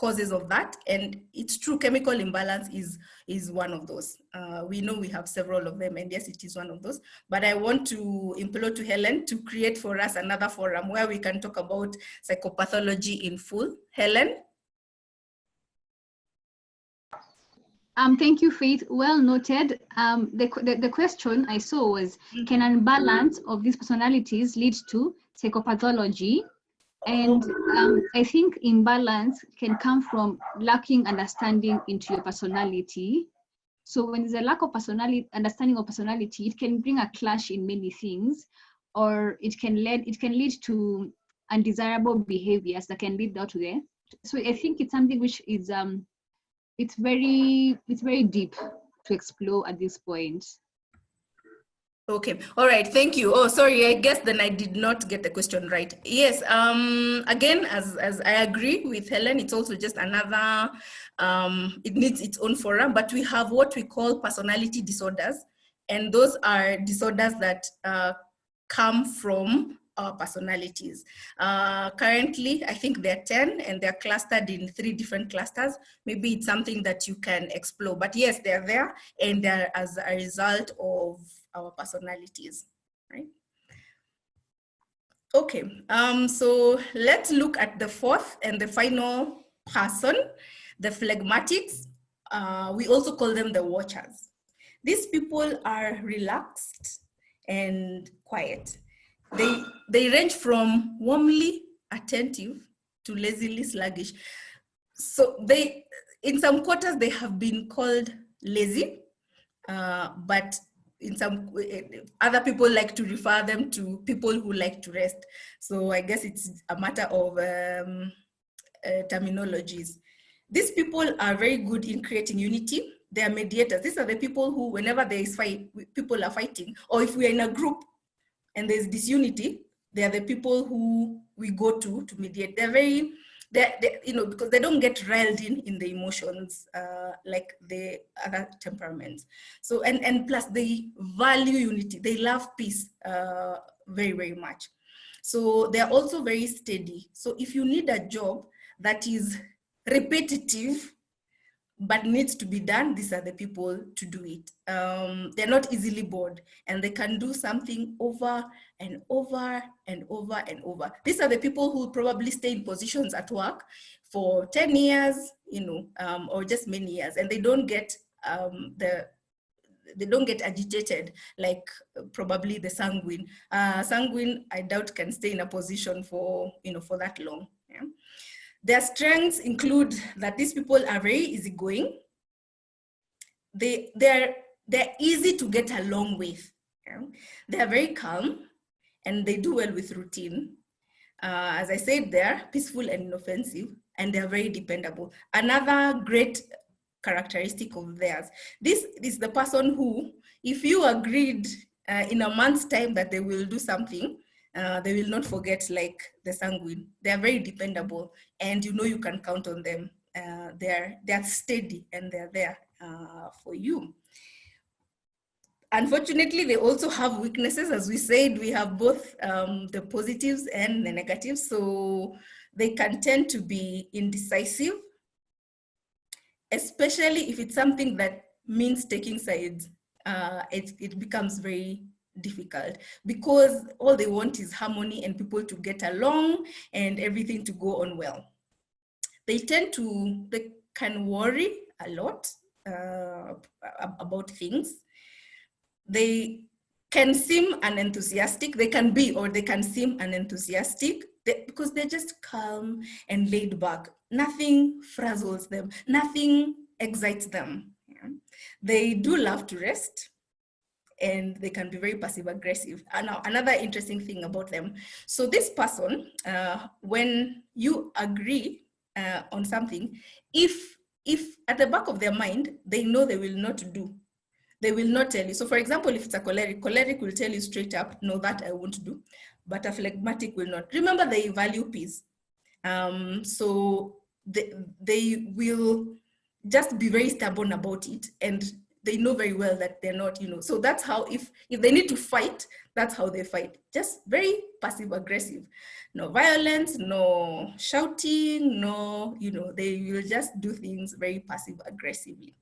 causes of that, and it's true, chemical imbalance is one of those. We know we have several of them, and yes, it is one of those. But I want to implore to Helen to create for us another forum where we can talk about psychopathology in full. Helen? Thank you, Faith. Well noted. The question I saw was, can an imbalance of these personalities lead to psychopathology? And I think imbalance can come from lacking understanding into your personality. So when there's a lack of understanding of personality, it can bring a clash in many things, or it can lead to undesirable behaviors that can lead out to there. So I think it's something which is it's very deep to explore at this point. Okay, all right, thank you. Oh, sorry, I guess then I did not get the question right. Yes, again, as I agree with Helen, it's also just another, it needs its own forum, but we have what we call personality disorders, and those are disorders that come from our personalities. Currently, I think there are 10, and they're clustered in 3 different clusters. Maybe it's something that you can explore, but yes, they're there, and they're as a result of our personalities, right? Okay, so let's look at the 4th and the final person, the phlegmatics. We also call them the watchers. These people are relaxed and quiet. They range from warmly attentive to lazily sluggish. So in some quarters, they have been called lazy, but in some other people like to refer them to people who like to rest. So I guess it's a matter of terminologies. These people are very good in creating unity. They are mediators. These are the people who, whenever there is fight, people are fighting, or if we are in a group and there's disunity, they are the people who we go to mediate. They're very, you know, because they don't get riled in the emotions like the other temperaments. So, and plus they value unity. They love peace very, very much. So they're also very steady. So if you need a job that is repetitive, but needs to be done, these are the people to do it. They're not easily bored, and they can do something over and over and over and over. These are the people who probably stay in positions at work for 10 years, you know, or just many years, and they don't get they don't get agitated like probably the sanguine. Sanguine, I doubt, can stay in a position for, you know, for that long. Yeah? Their strengths include that these people are very easygoing. They're easy to get along with. Yeah? They're very calm, and they do well with routine. As I said, they're peaceful and inoffensive, and they're very dependable. Another great characteristic of theirs. This is the person who, if you agreed in a month's time that they will do something, they will not forget, like the sanguine. They're very dependable, and you know you can count on them. They're steady, and they're there for you. Unfortunately, they also have weaknesses. As we said, we have both the positives and the negatives. So they can tend to be indecisive, especially if it's something that means taking sides. It becomes very difficult because all they want is harmony and people to get along and everything to go on well. They can worry a lot about things. They can seem unenthusiastic. They can be, or they can seem unenthusiastic because they're just calm and laid back. Nothing frazzles them. Nothing excites them. Yeah. They do love to rest, and they can be very passive aggressive. And now another interesting thing about them. So this person, when you agree on something, if at the back of their mind, they know they will not do, they will not tell you. So for example, if it's a choleric will tell you straight up, no, that I won't do. But a phlegmatic will not. Remember, they value peace. So they will just be very stubborn about it, and they know very well that they're not, you know. So that's how, if they need to fight, That's how they fight. Just very passive aggressive. No violence, no shouting, no, they will just do things very passive aggressively.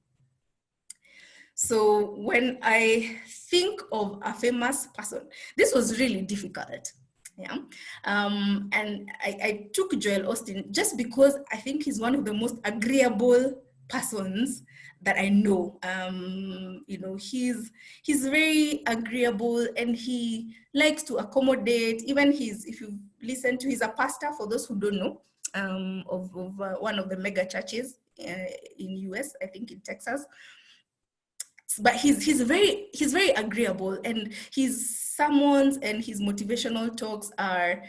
So when I think of a famous person, this was really difficult. Yeah. And I took Joel Osteen just because I think he's one of the most agreeable persons that I know. He's very agreeable and he likes to accommodate. Even if you listen to, he's a pastor, for those who don't know, of one of the mega churches in US, I think in Texas. But he's very agreeable, and his sermons and his motivational talks are,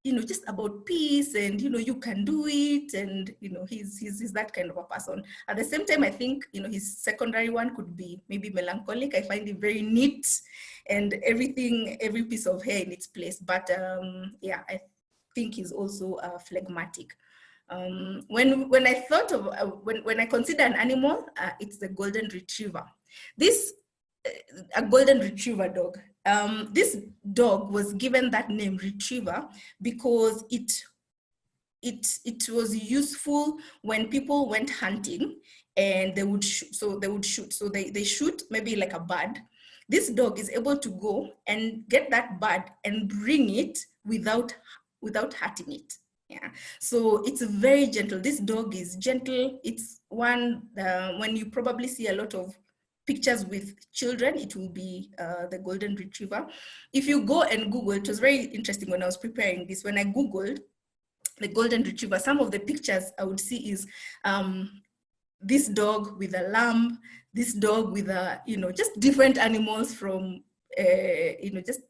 just about peace and, you can do it. And, he's that kind of a person. At the same time, I think, his secondary one could be maybe melancholic. I find it very neat and every piece of hair in its place. But yeah, I think he's also phlegmatic. When I thought of, when I consider an animal, it's the golden retriever. A golden retriever dog. This dog was given that name, retriever, because it was useful when people went hunting and they would shoot. So they shoot maybe like a bird. This dog is able to go and get that bird and bring it without hurting it. Yeah, so it's very gentle. This dog is gentle. It's one, when you probably see a lot of pictures with children, it will be the golden retriever. If you go and Google, it was very interesting when I was preparing this. When I Googled the golden retriever, some of the pictures I would see is this dog with a lamb, this dog with a, just different animals from, just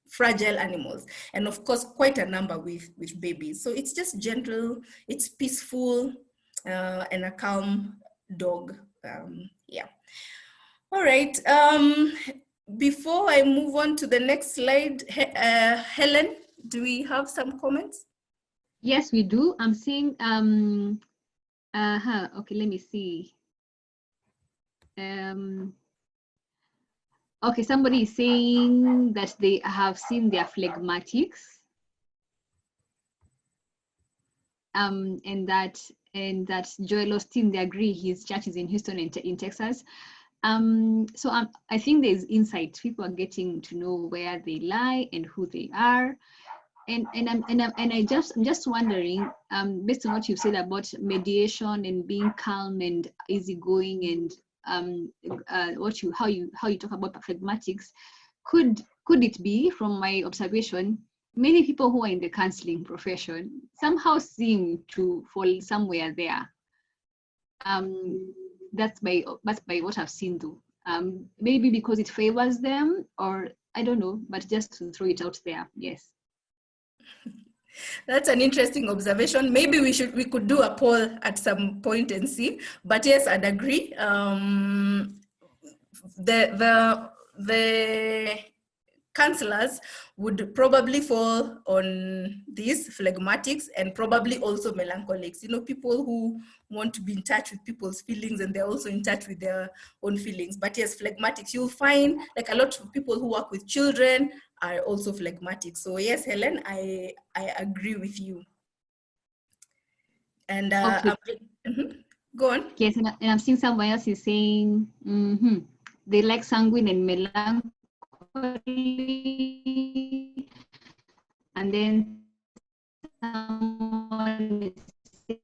fragile animals, and of course quite a number with babies. So it's just gentle, it's peaceful, and a calm dog. Yeah. All right. Before I move on to the next slide, Helen, do we have some comments? Yes, we do. I'm seeing okay, let me see. Okay, somebody is saying that they have seen their phlegmatics, and that Joel Osteen, they agree his church is in Houston, in Texas. So I think there's insight. People are getting to know where they lie and who they are, and I'm just wondering, based on what you said about mediation and being calm and easygoing, and how you talk about phlegmatics, could it be, from my observation, many people who are in the counseling profession somehow seem to fall somewhere there? That's by what I've seen, though. Maybe because it favors them, or I don't know, but just to throw it out there. Yes. That's an interesting observation. Maybe we could do a poll at some point and see. But yes, I'd agree. The counselors would probably fall on these phlegmatics, and probably also melancholics. People who want to be in touch with people's feelings, and they're also in touch with their own feelings. But yes, phlegmatics, you'll find like a lot of people who work with children are also phlegmatic. So yes, Helen, I agree with you. And okay. Go on. Yes, and I'm seeing someone else is saying they like sanguine and melancholy, and then someone is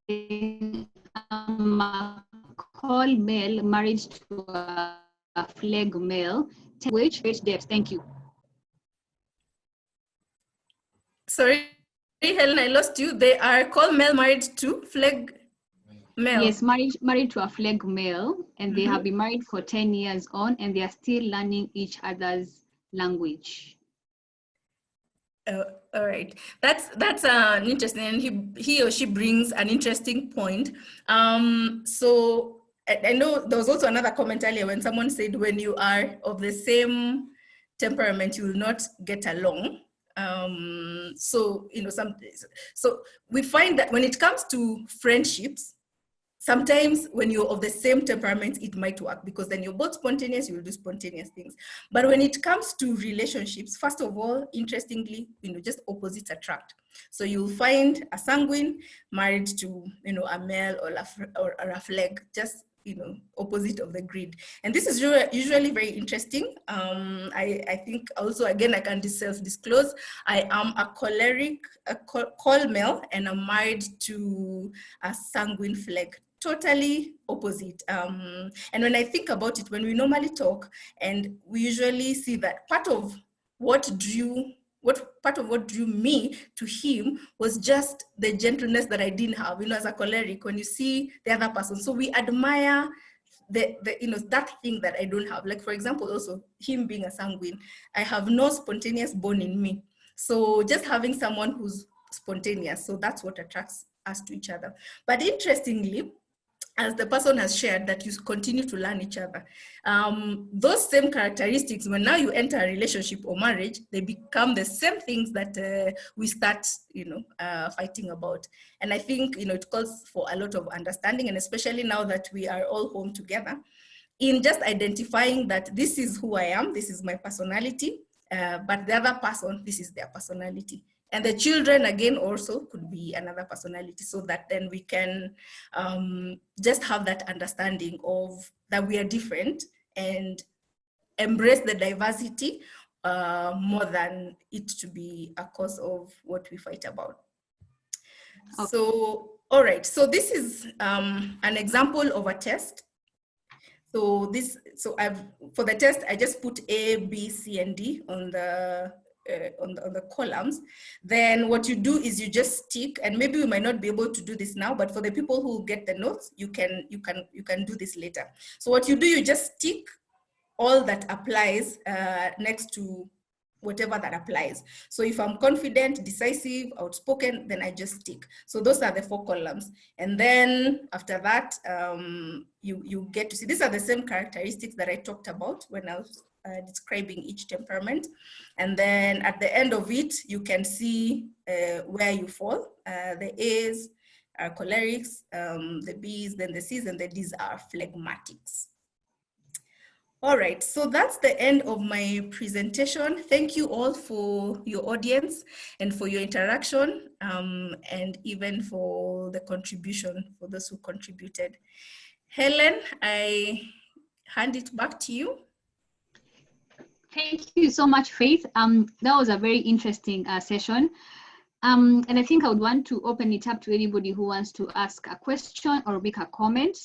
saying a call male married to a phleg male. Which depth? Thank you. Sorry, Helen, I lost you. They are called male married to phleg male. Yes, married to a phleg male, and they have been married for 10 years on, and they are still learning each other's language. All right, that's an interesting, and he or she brings an interesting point. So I know there was also another comment earlier when someone said when you are of the same temperament, you will not get along. So so we find that when it comes to friendships, sometimes when you're of the same temperament, it might work because then you're both spontaneous, you will do spontaneous things. But when it comes to relationships, first of all, interestingly, just opposites attract. So you'll find a sanguine married to, a male or a phleg, just, opposite of the grid. And this is usually very interesting. I think also, again, I can self-disclose. I am a choleric, col male, and I'm married to a sanguine phleg. Totally opposite. And when I think about it, when we normally talk, and we usually see that part of what drew me to him was just the gentleness that I didn't have, as a choleric, when you see the other person. So we admire that thing that I don't have. Like, for example, also him being a sanguine, I have no spontaneous bone in me. So just having someone who's spontaneous, so that's what attracts us to each other. But interestingly, as the person has shared, that you continue to learn each other. Those same characteristics, when now you enter a relationship or marriage, they become the same things that we start, fighting about. And I think, it calls for a lot of understanding, and especially now that we are all home together, in just identifying that this is who I am, this is my personality, but the other person, this is their personality. And the children, again, also could be another personality, so that then we can just have that understanding of that we are different and embrace the diversity more than it to be a cause of what we fight about. Okay. So, all right, so this is an example of a test. So for the test, I just put A, B, C, and D on the columns. Then what you do is you just tick, and maybe we might not be able to do this now, but for the people who get the notes, you can do this later. So what you do, you just tick all that applies next to whatever that applies. So if I'm confident, decisive, outspoken, then I just tick. So those are the 4 columns. And then after that, you get to see, these are the same characteristics that I talked about when I was describing each temperament. And then at the end of it, you can see where you fall. The A's are cholerics, the B's, then the C's, and the D's are phlegmatics. All right, so that's the end of my presentation. Thank you all for your audience and for your interaction, and even for the contribution, for those who contributed. Helen, I hand it back to you. Thank you so much, Faith. That was a very interesting session. And I think I would want to open it up to anybody who wants to ask a question or make a comment.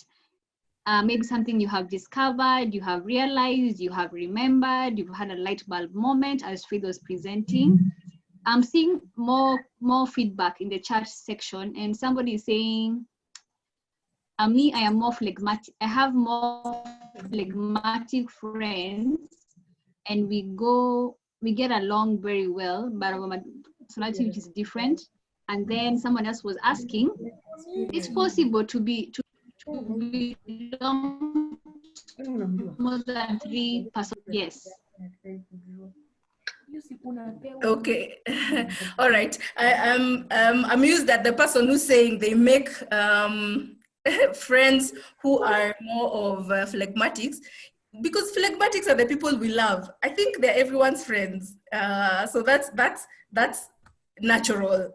Maybe something you have discovered, you have realized, you have remembered, you've had a light bulb moment as Faith was presenting. I'm seeing more feedback in the chat section, and somebody is saying, me, I am more phlegmatic. I have more phlegmatic friends, and we get along very well, but our personality is different. And then someone else was asking, it's possible to belong more than 3 persons? Yes. Okay. All right. I'm amused that the person who's saying they make friends who are more of phlegmatics, because phlegmatics are the people we love. I think they're everyone's friends. So that's natural.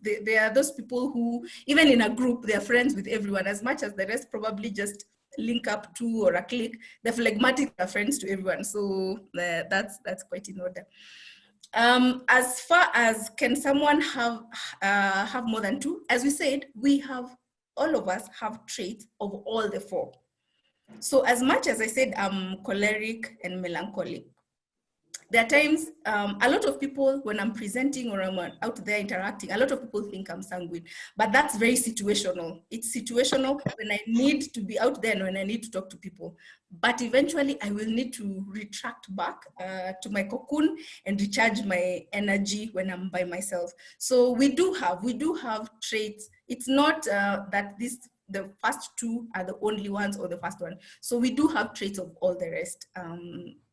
They are those people who, even in a group, they're friends with everyone, as much as the rest probably just link up to or a click. The phlegmatics are friends to everyone. So that's quite in order. As far as can someone have more than 2, as we said, all of us have traits of all the 4. So as much as I said I'm choleric and melancholic, there are times, a lot of people, when I'm presenting or I'm out there interacting, a lot of people think I'm sanguine, but that's very situational. It's situational when I need to be out there and when I need to talk to people. But eventually I will need to retract back to my cocoon and recharge my energy when I'm by myself. So we do have traits. It's not that the first 2 are the only ones or the first one. So we do have traits of all the rest.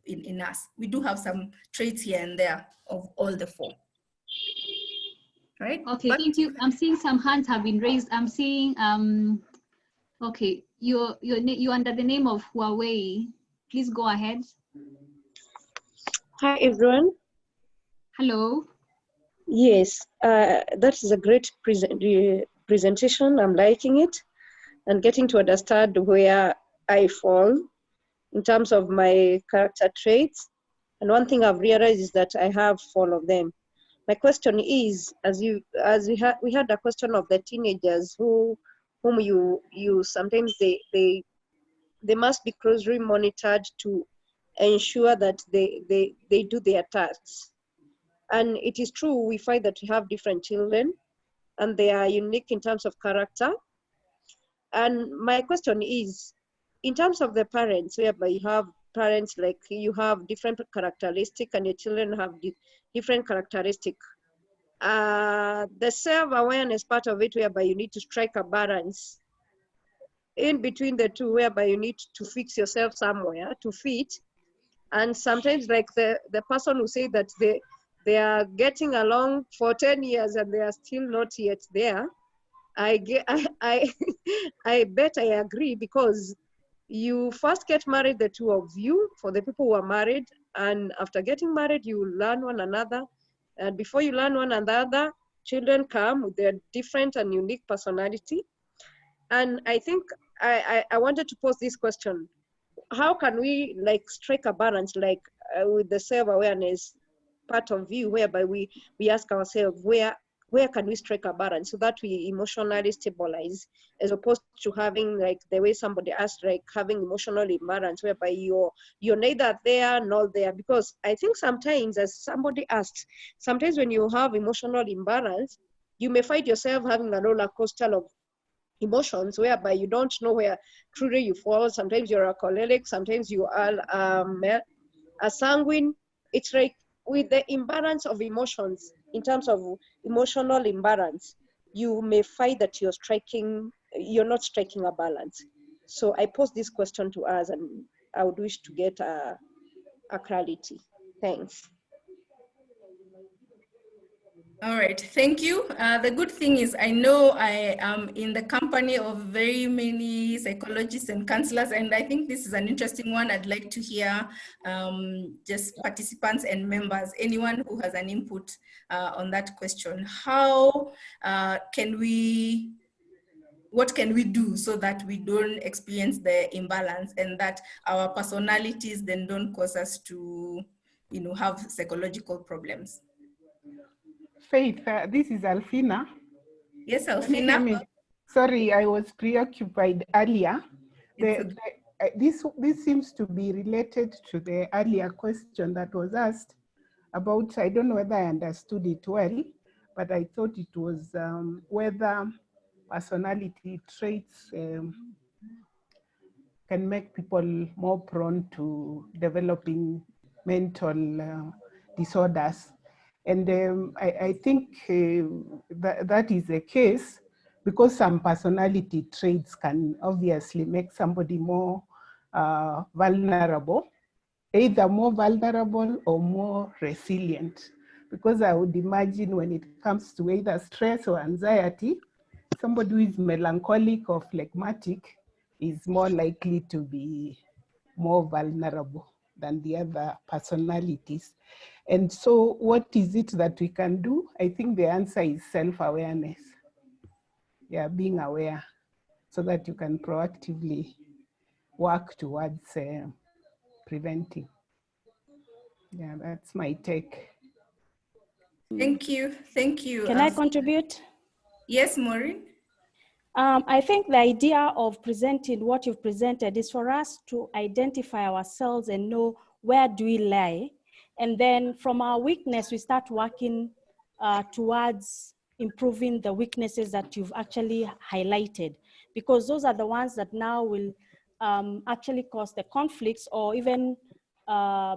In us, we do have some traits here and there of all the 4. Right? Okay, thank you. I'm seeing some hands have been raised. I'm seeing Okay, you're under the name of Huawei. Please go ahead. Hi, everyone. Hello. Yes, that is a great presentation. I'm liking it and getting to understand where I fall in terms of my character traits. And one thing I've realized is that I have 4 of them. My question is, we had a question of the teenagers whom you sometimes they must be closely monitored to ensure that they do their tasks. And it is true, we find that we have different children and they are unique in terms of character. And my question is, in terms of the parents, whereby you have parents like you have different characteristics and your children have different characteristics. The self-awareness part of it, whereby you need to strike a balance in between the two, whereby you need to fix yourself somewhere to fit. And sometimes like the person who say that they are getting along for 10 years and they are still not yet there, I bet I agree, because you first get married, the two of you, for the people who are married, and after getting married, you learn one another. And before you learn one another, children come with their different and unique personality. And I think I wanted to pose this question. How can we like strike a balance, like with the self-awareness part of view, whereby we ask ourselves where can we strike a balance so that we emotionally stabilize, as opposed to having like the way somebody asked, like having emotional imbalance whereby you're neither there nor there. Because I think sometimes, as somebody asked, sometimes when you have emotional imbalance, you may find yourself having a roller coaster of emotions whereby you don't know where truly you fall. Sometimes you're a choleric, sometimes you are a sanguine. It's like with the imbalance of emotions, in terms of emotional imbalance, you may find that you're not striking a balance. So I pose this question to us, and I would wish to get a clarity. Thanks. All right, thank you. The good thing is I know I am in the company of very many psychologists and counselors, and I think this is an interesting one. I'd like to hear just participants and members, anyone who has an input on that question. How what can we do so that we don't experience the imbalance and that our personalities then don't cause us to, have psychological problems? Faith, this is Alfina. Yes, Can you hear Alfina. me? Sorry, I was preoccupied earlier. This seems to be related to the earlier question that was asked about, I don't know whether I understood it well, but I thought it was whether personality traits can make people more prone to developing mental disorders. And I think that is the case, because some personality traits can obviously make somebody more vulnerable, either more vulnerable or more resilient. Because I would imagine when it comes to either stress or anxiety, somebody who is melancholic or phlegmatic is more likely to be more vulnerable than the other personalities. And so what is it that we can do? I think the answer is self-awareness. Yeah, being aware, so that you can proactively work towards preventing. Yeah, that's my take. Thank you. Thank you. Can I contribute? Yes, Maureen. I think the idea of presenting what you've presented is for us to identify ourselves and know where do we lie. And then from our weakness, we start working towards improving the weaknesses that you've actually highlighted, because those are the ones that now will actually cause the conflicts or even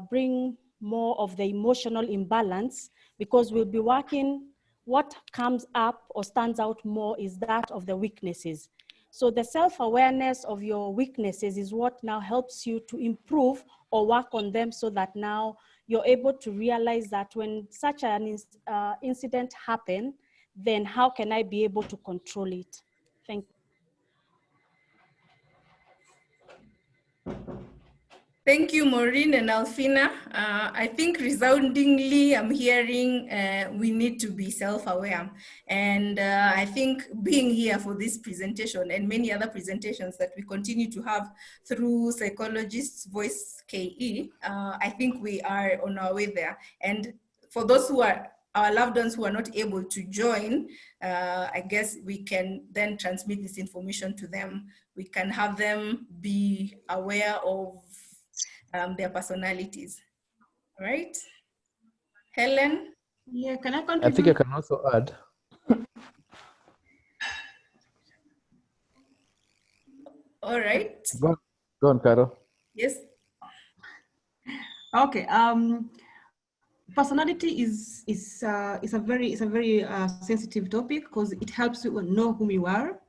bring more of the emotional imbalance, because we'll be working, what comes up or stands out more is that of the weaknesses. So the self-awareness of your weaknesses is what now helps you to improve or work on them, so that now you're able to realize that when such an incident happens, then how can I be able to control it? Thank you. Thank you, Maureen and Alfina. I think resoundingly, I'm hearing we need to be self-aware. And I think being here for this presentation and many other presentations that we continue to have through Psychologist's Voice KE, I think we are on our way there. And for those who are our loved ones who are not able to join, I guess we can then transmit this information to them. We can have them be aware of their personalities, right? Helen? Yeah, can I I think I contribute? can also add. All right. Go on, Carol. Yes. Okay. Personality is a very sensitive topic because it helps you know whom you are.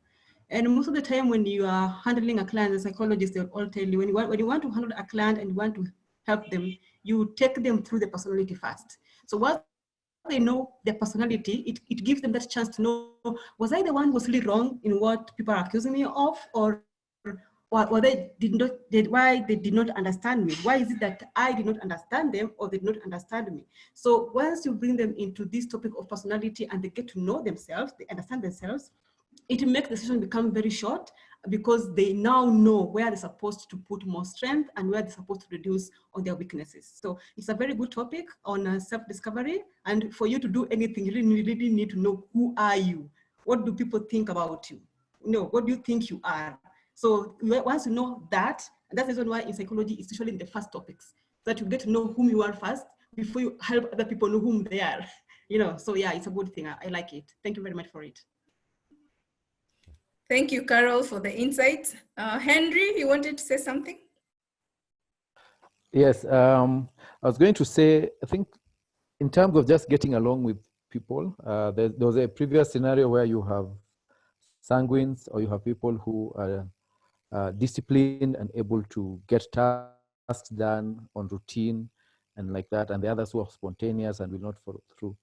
And most of the time when you are handling a client, the psychologists, they'll all tell you when you want to handle a client and you want to help them, you take them through the personality first. So once they know their personality, it gives them that chance to know, was I the one who was really wrong in what people are accusing me of, or why they did not understand me? Why is it that I did not understand them or they did not understand me? So once you bring them into this topic of personality and they get to know themselves, they understand themselves, it makes the session become very short because they now know where they're supposed to put more strength and where they're supposed to reduce on their weaknesses. So it's a very good topic on self-discovery. And for you to do anything, you really need to know, who are you? What do people think about you? What do you think you are? So once you know that, and that's the reason why in psychology, it's usually in the first topics, that you get to know whom you are first before you help other people know whom they are. So yeah, it's a good thing. I like it. Thank you very much for it. Thank you, Carol, for the insight. Henry, you wanted to say something? Yes, I was going to say, I think in terms of just getting along with people, there was a previous scenario where you have sanguines or you have people who are disciplined and able to get tasks done on routine and like that, and the others who are spontaneous and will not follow through.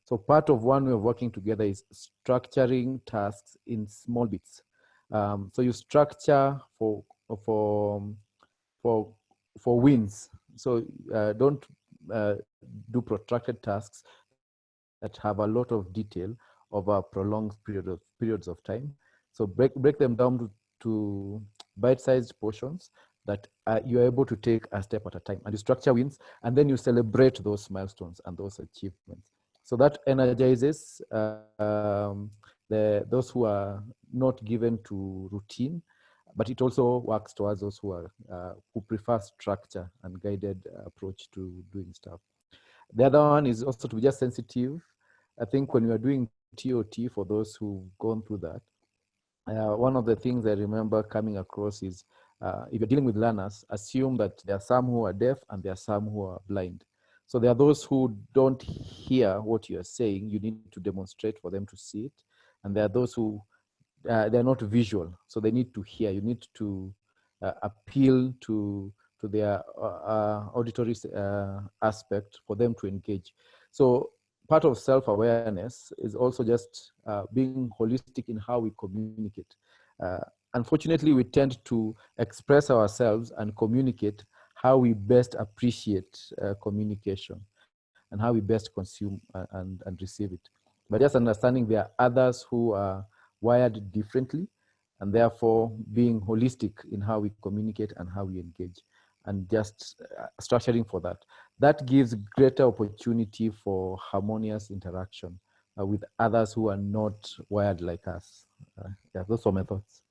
So part of one way of working together is structuring tasks in small bits. So you structure for wins. So don't do protracted tasks that have a lot of detail over prolonged periods of time. So break them down to bite-sized portions that you're able to take a step at a time, and you structure wins, and then you celebrate those milestones and those achievements. So that energizes those who are not given to routine, but it also works towards those who prefer structure and guided approach to doing stuff. The other one is also to be just sensitive. I think when we are doing TOT, for those who've gone through that, one of the things I remember coming across is if you're dealing with learners, assume that there are some who are deaf and there are some who are blind. So there are those who don't hear what you're saying. You need to demonstrate for them to see it. And there are those who they're not visual, so they need to hear. You need to appeal to their auditory aspect for them to engage. So part of self-awareness is also just being holistic in how we communicate. Unfortunately, we tend to express ourselves and communicate how we best appreciate communication and how we best consume and receive it. But just understanding there are others who are wired differently, and therefore being holistic in how we communicate and how we engage, and just structuring for that. That gives greater opportunity for harmonious interaction with others who are not wired like us. Yeah, those are my thoughts.